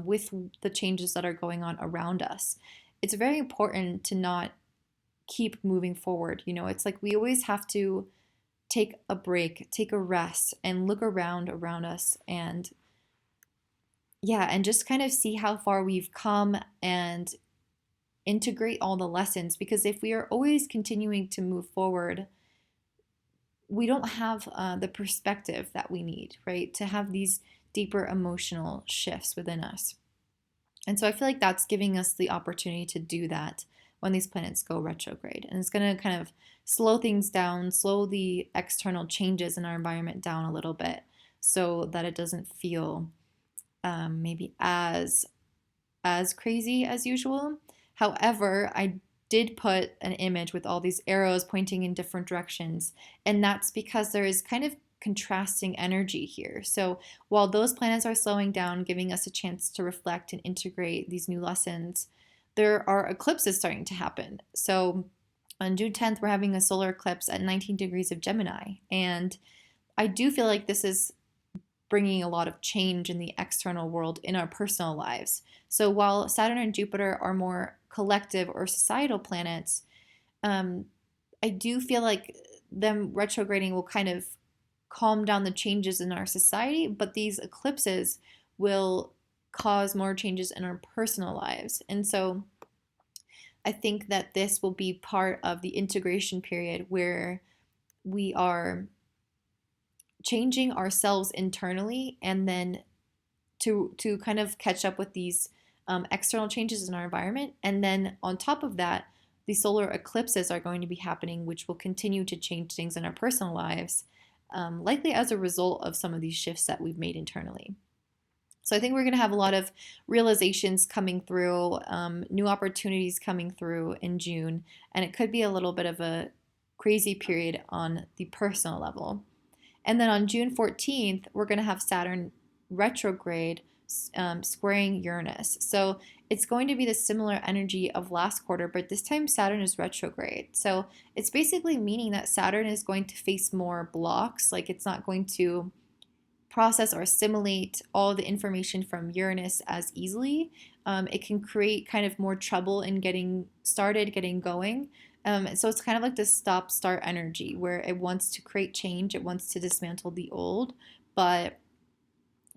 with the changes that are going on around us. It's very important to not keep moving forward. It's like we always have to take a break, take a rest, and look around us, and just kind of see how far we've come and integrate all the lessons. Because if we are always continuing to move forward, we don't have the perspective that we need, right? To have these deeper emotional shifts within us. And so I feel like that's giving us the opportunity to do that when these planets go retrograde. And it's going to kind of slow things down, slow the external changes in our environment down a little bit so that it doesn't feel maybe as crazy as usual. However, I did put an image with all these arrows pointing in different directions, and that's because there is kind of contrasting energy here. So while those planets are slowing down, giving us a chance to reflect and integrate these new lessons, there are eclipses starting to happen. So On June 10th, we're having a solar eclipse at 19 degrees of Gemini. And I do feel like this is bringing a lot of change in the external world in our personal lives. So while Saturn and Jupiter are more collective or societal planets, um, I do feel like them retrograding will kind of calm down the changes in our society, but these eclipses will cause more changes in our personal lives. And so I think that this will be part of the integration period where we are changing ourselves internally and then to kind of catch up with these external changes in our environment. And then on top of that, the solar eclipses are going to be happening, which will continue to change things in our personal lives, likely as a result of some of these shifts that we've made internally. So I think we're going to have a lot of realizations coming through, new opportunities coming through in June, and it could be a little bit of a crazy period on the personal level. And then on June 14th, we're going to have Saturn retrograde squaring Uranus. So it's going to be the similar energy of last quarter, but this time Saturn is retrograde. So it's basically meaning that Saturn is going to face more blocks, like it's not going to process or assimilate all the information from Uranus as easily. It can create kind of more trouble in getting started, getting going. So it's kind of like this stop start energy where it wants to create change, it wants to dismantle the old, but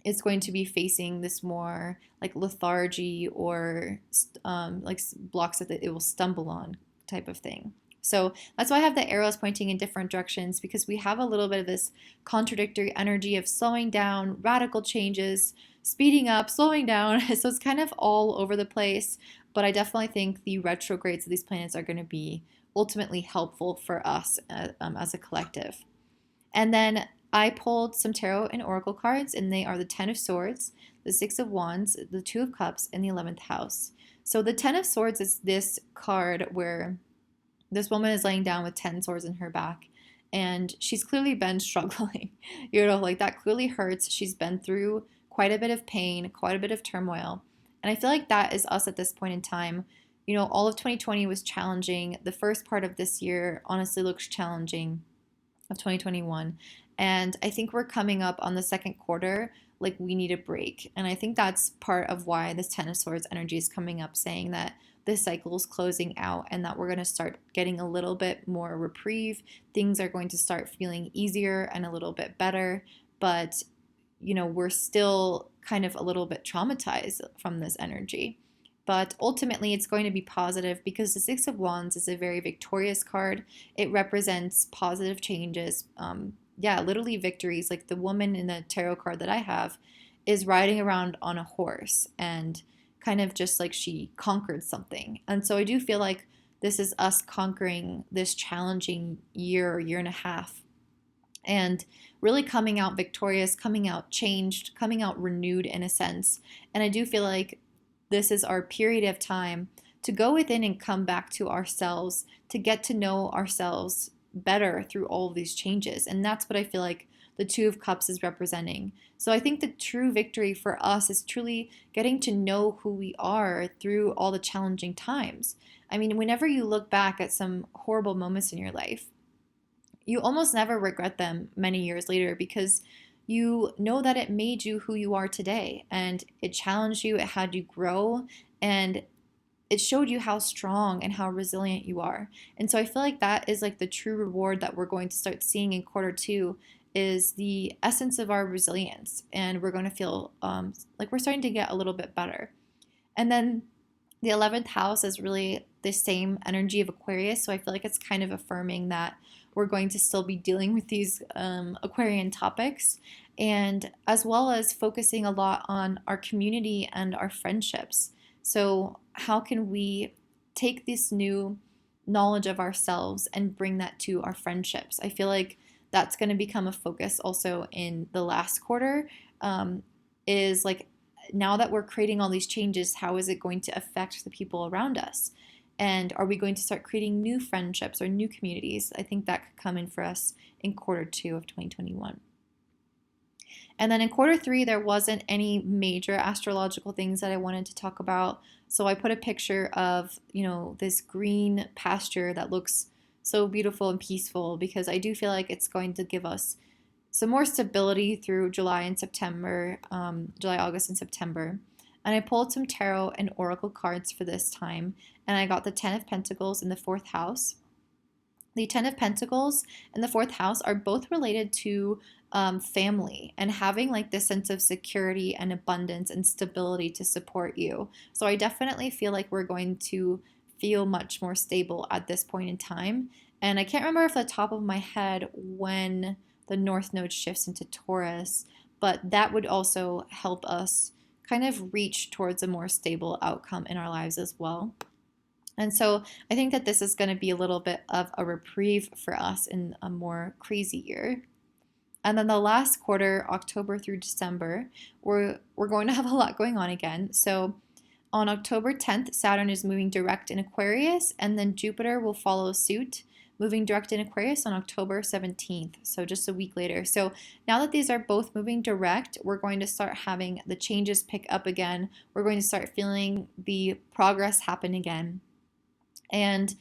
it's going to be facing this more like lethargy or like blocks that it will stumble on type of thing. So that's why I have the arrows pointing in different directions, because we have a little bit of this contradictory energy of slowing down, radical changes, speeding up, slowing down. So it's kind of all over the place. But I definitely think the retrogrades of these planets are going to be ultimately helpful for us as a collective. And then I pulled some tarot and oracle cards, and they are the Ten of Swords, the Six of Wands, the Two of Cups, and the 11th house. So the Ten of Swords is this card where this woman is laying down with 10 swords in her back, and she's clearly been struggling. Like that clearly hurts. She's been through quite a bit of pain, quite a bit of turmoil. And I feel like that is us at this point in time. All of 2020 was challenging. The first part of this year honestly looks challenging, of 2021. And I think we're coming up on the second quarter, like we need a break. And I think that's part of why this Ten of Swords energy is coming up, saying that this cycle is closing out and that we're going to start getting a little bit more reprieve. Things are going to start feeling easier and a little bit better. But, we're still kind of a little bit traumatized from this energy. But ultimately, it's going to be positive because the Six of Wands is a very victorious card. It represents positive changes. Literally victories. Like the woman in the tarot card that I have is riding around on a horse and kind of just like she conquered something. And so I do feel like this is us conquering this challenging year or year and a half and really coming out victorious, coming out changed, coming out renewed in a sense. And I do feel like this is our period of time to go within and come back to ourselves, to get to know ourselves better through all of these changes. And that's what I feel like the Two of Cups is representing. So I think the true victory for us is truly getting to know who we are through all the challenging times. I mean, whenever you look back at some horrible moments in your life, you almost never regret them many years later because you know that it made you who you are today, and it challenged you, it had you grow, and it showed you how strong and how resilient you are. And so I feel like that is like the true reward that we're going to start seeing in quarter two, is the essence of our resilience. And we're going to feel like we're starting to get a little bit better. And then the 11th house is really the same energy of Aquarius. So I feel like it's kind of affirming that we're going to still be dealing with these Aquarian topics, and as well as focusing a lot on our community and our friendships. So how can we take this new knowledge of ourselves and bring that to our friendships? I feel like that's going to become a focus also in the last quarter, is like, now that we're creating all these changes, how is it going to affect the people around us? And are we going to start creating new friendships or new communities? I think that could come in for us in quarter two of 2021. And then in quarter three, there wasn't any major astrological things that I wanted to talk about. So I put a picture of, this green pasture that looks so beautiful and peaceful, because I do feel like it's going to give us some more stability through July and September, July, August, and September. And I pulled some tarot and oracle cards for this time. And I got the Ten of Pentacles in the fourth house. The Ten of Pentacles and the fourth house are both related to family and having like this sense of security and abundance and stability to support you. So I definitely feel like we're going to feel much more stable at this point in time. And I can't remember off the top of my head when the North Node shifts into Taurus, but that would also help us kind of reach towards a more stable outcome in our lives as well. And so I think that this is going to be a little bit of a reprieve for us in a more crazy year. And then the last quarter, October through December, we're going to have a lot going on again. So on October 10th, Saturn is moving direct in Aquarius, and then Jupiter will follow suit, moving direct in Aquarius on October 17th, so just a week later. So now that these are both moving direct, we're going to start having the changes pick up again. We're going to start feeling the progress happen again. And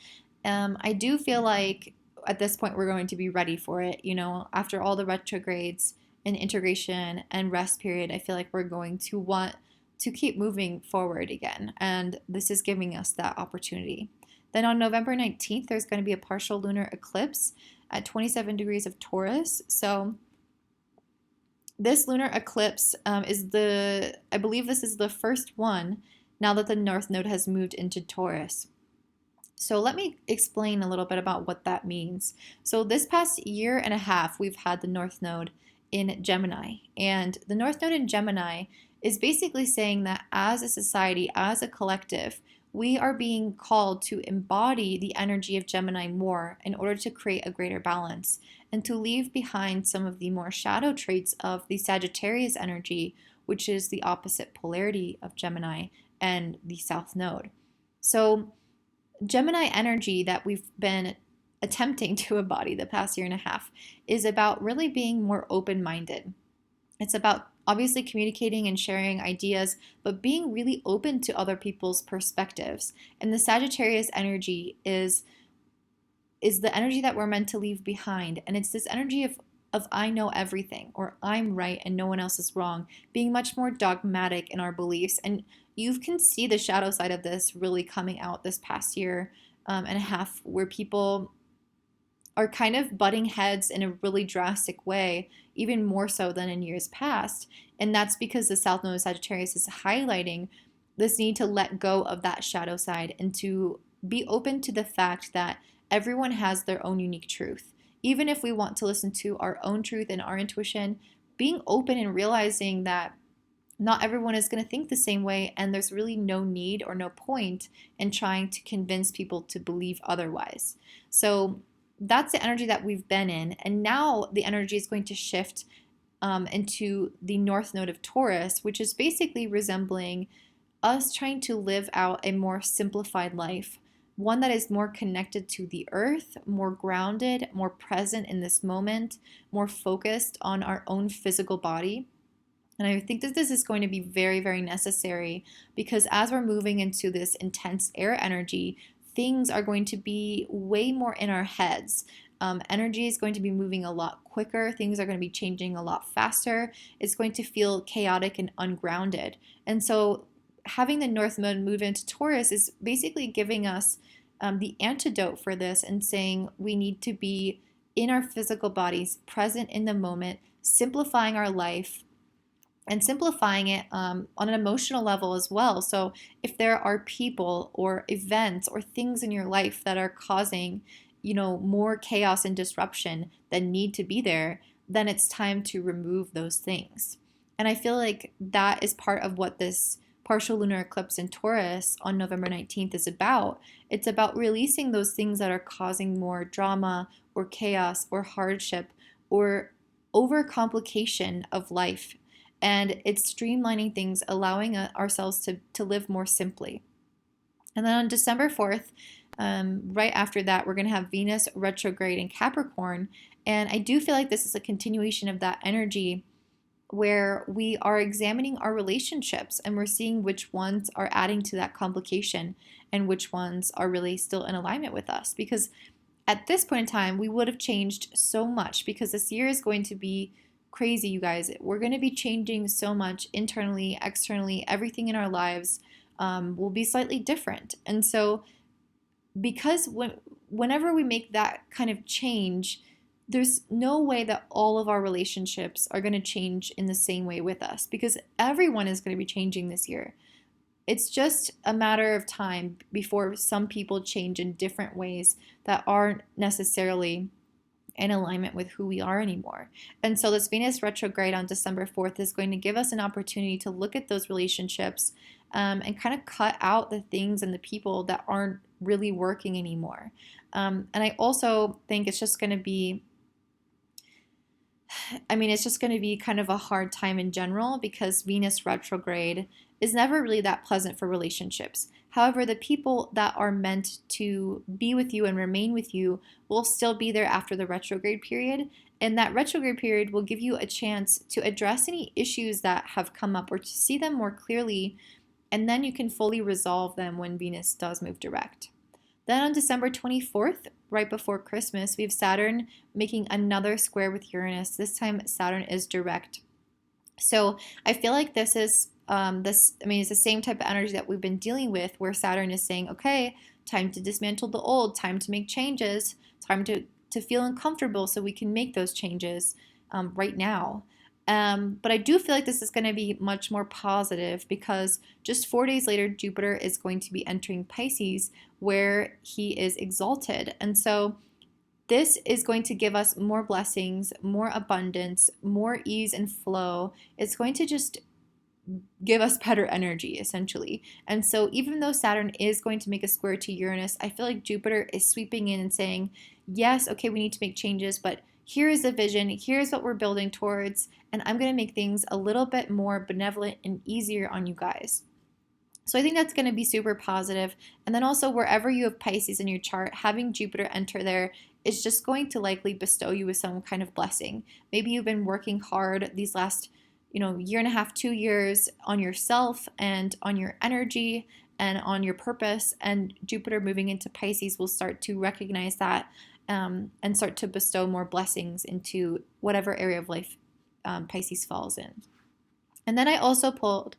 I do feel like at this point we're going to be ready for it. After all the retrogrades and integration and rest period, I feel like we're going to want to keep moving forward again. And this is giving us that opportunity. Then on November 19th, there's going to be a partial lunar eclipse at 27 degrees of Taurus. So this lunar eclipse I believe this is the first one now that the North Node has moved into Taurus. So let me explain a little bit about what that means. So this past year and a half, we've had the North Node in Gemini. And the North Node in Gemini is basically saying that as a society, as a collective, we are being called to embody the energy of Gemini more in order to create a greater balance and to leave behind some of the more shadow traits of the Sagittarius energy, which is the opposite polarity of Gemini and the South Node. So Gemini energy that we've been attempting to embody the past year and a half is about really being more open-minded. It's about obviously communicating and sharing ideas, but being really open to other people's perspectives. And the Sagittarius energy is the energy that we're meant to leave behind. And it's this energy of I know everything, or I'm right and no one else is wrong, being much more dogmatic in our beliefs. And you can see the shadow side of this really coming out this past year and a half, where people are kind of butting heads in a really drastic way, even more so than in years past. And that's because the South Node of Sagittarius is highlighting this need to let go of that shadow side and to be open to the fact that everyone has their own unique truth. Even if we want to listen to our own truth and our intuition, being open and realizing that not everyone is going to think the same way, and there's really no need or no point in trying to convince people to believe otherwise. So that's the energy that we've been in, and now the energy is going to shift into the North Node of Taurus, which is basically resembling us trying to live out a more simplified life, one that is more connected to the earth, more grounded, more present in this moment, more focused on our own physical body. And I think that this is going to be very, very necessary, because as we're moving into this intense air energy, things are going to be way more in our heads. Energy is going to be moving a lot quicker. Things are going to be changing a lot faster. It's going to feel chaotic and ungrounded. And so having the North Node move into Taurus is basically giving us the antidote for this and saying we need to be in our physical bodies, present in the moment, simplifying our life, and simplifying it on an emotional level as well. So if there are people or events or things in your life that are causing, more chaos and disruption than need to be there, then it's time to remove those things. And I feel like that is part of what this partial lunar eclipse in Taurus on November 19th is about. It's about releasing those things that are causing more drama or chaos or hardship or overcomplication of life. And it's streamlining things, allowing ourselves to live more simply. And then on December 4th, right after that, we're going to have Venus retrograde in Capricorn. And I do feel like this is a continuation of that energy where we are examining our relationships and we're seeing which ones are adding to that complication and which ones are really still in alignment with us. Because at this point in time, we would have changed so much because this year is going to be crazy, you guys. We're going to be changing so much internally, externally, everything in our lives will be slightly different. And so, because whenever we make that kind of change, there's no way that all of our relationships are going to change in the same way with us because everyone is going to be changing this year. It's just a matter of time before some people change in different ways that aren't necessarily in alignment with who we are anymore. And so this Venus retrograde on December 4th is going to give us an opportunity to look at those relationships and kind of cut out the things and the people that aren't really working anymore. And I also think it's just going to be it's just going to be kind of a hard time in general because Venus retrograde is never really that pleasant for relationships. However, the people that are meant to be with you and remain with you will still be there after the retrograde period. And that retrograde period will give you a chance to address any issues that have come up or to see them more clearly. And then you can fully resolve them when Venus does move direct. Then on December 24th, right before Christmas, we have Saturn making another square with Uranus. This time Saturn is direct. So I feel like this is it's the same type of energy that we've been dealing with where Saturn is saying, okay, time to dismantle the old, time to make changes, time to feel uncomfortable so we can make those changes right now. But I do feel like this is going to be much more positive because just 4 days later, Jupiter is going to be entering Pisces where he is exalted. And so this is going to give us more blessings, more abundance, more ease and flow. It's going to just give us better energy, essentially. And so even though Saturn is going to make a square to Uranus, I feel like Jupiter is sweeping in and saying, yes, okay, we need to make changes, but here is the vision, here's what we're building towards, and I'm going to make things a little bit more benevolent and easier on you guys. So I think that's going to be super positive. And then also wherever you have Pisces in your chart, having Jupiter enter there is just going to likely bestow you with some kind of blessing. Maybe you've been working hard these last year and a half, 2 years on yourself and on your energy and on your purpose. And Jupiter moving into Pisces will start to recognize that and start to bestow more blessings into whatever area of life Pisces falls in. And then I also pulled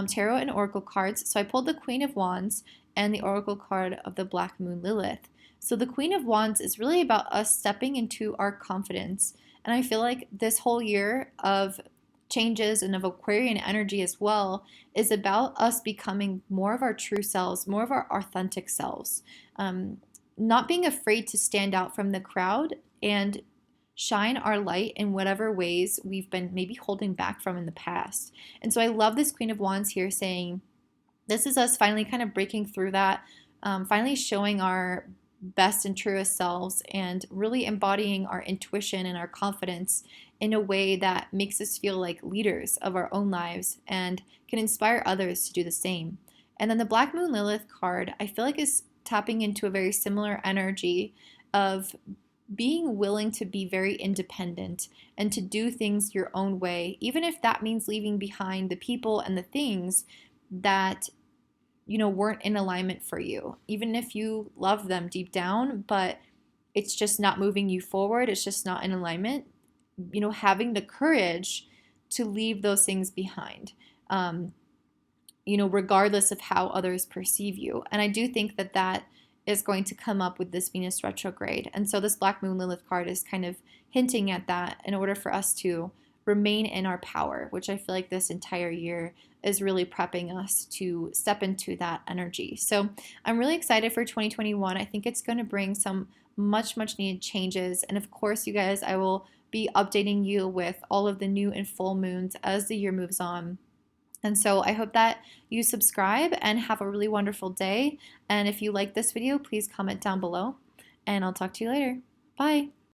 tarot and oracle cards. So I pulled the Queen of Wands and the oracle card of the Black Moon Lilith. So the Queen of Wands is really about us stepping into our confidence. And I feel like this whole year of changes and of Aquarian energy as well is about us becoming more of our true selves, more of our authentic selves. Not being afraid to stand out from the crowd and shine our light in whatever ways we've been maybe holding back from in the past. And so I love this Queen of Wands here saying, this is us finally kind of breaking through that, finally showing our best and truest selves and really embodying our intuition and our confidence in a way that makes us feel like leaders of our own lives and can inspire others to do the same. And then the Black Moon Lilith card, I feel like is tapping into a very similar energy of being willing to be very independent and to do things your own way, even if that means leaving behind the people and the things that weren't in alignment for you, even if you love them deep down, but it's just not moving you forward, it's just not in alignment. Having the courage to leave those things behind, regardless of how others perceive you. And I do think that that is going to come up with this Venus retrograde. And so this Black Moon Lilith card is kind of hinting at that in order for us to remain in our power, which I feel like this entire year is really prepping us to step into that energy. So I'm really excited for 2021. I think it's going to bring some much needed changes. And of course, you guys, I will be updating you with all of the new and full moons as the year moves on. And so I hope that you subscribe and have a really wonderful day. And if you like this video, please comment down below and I'll talk to you later. Bye.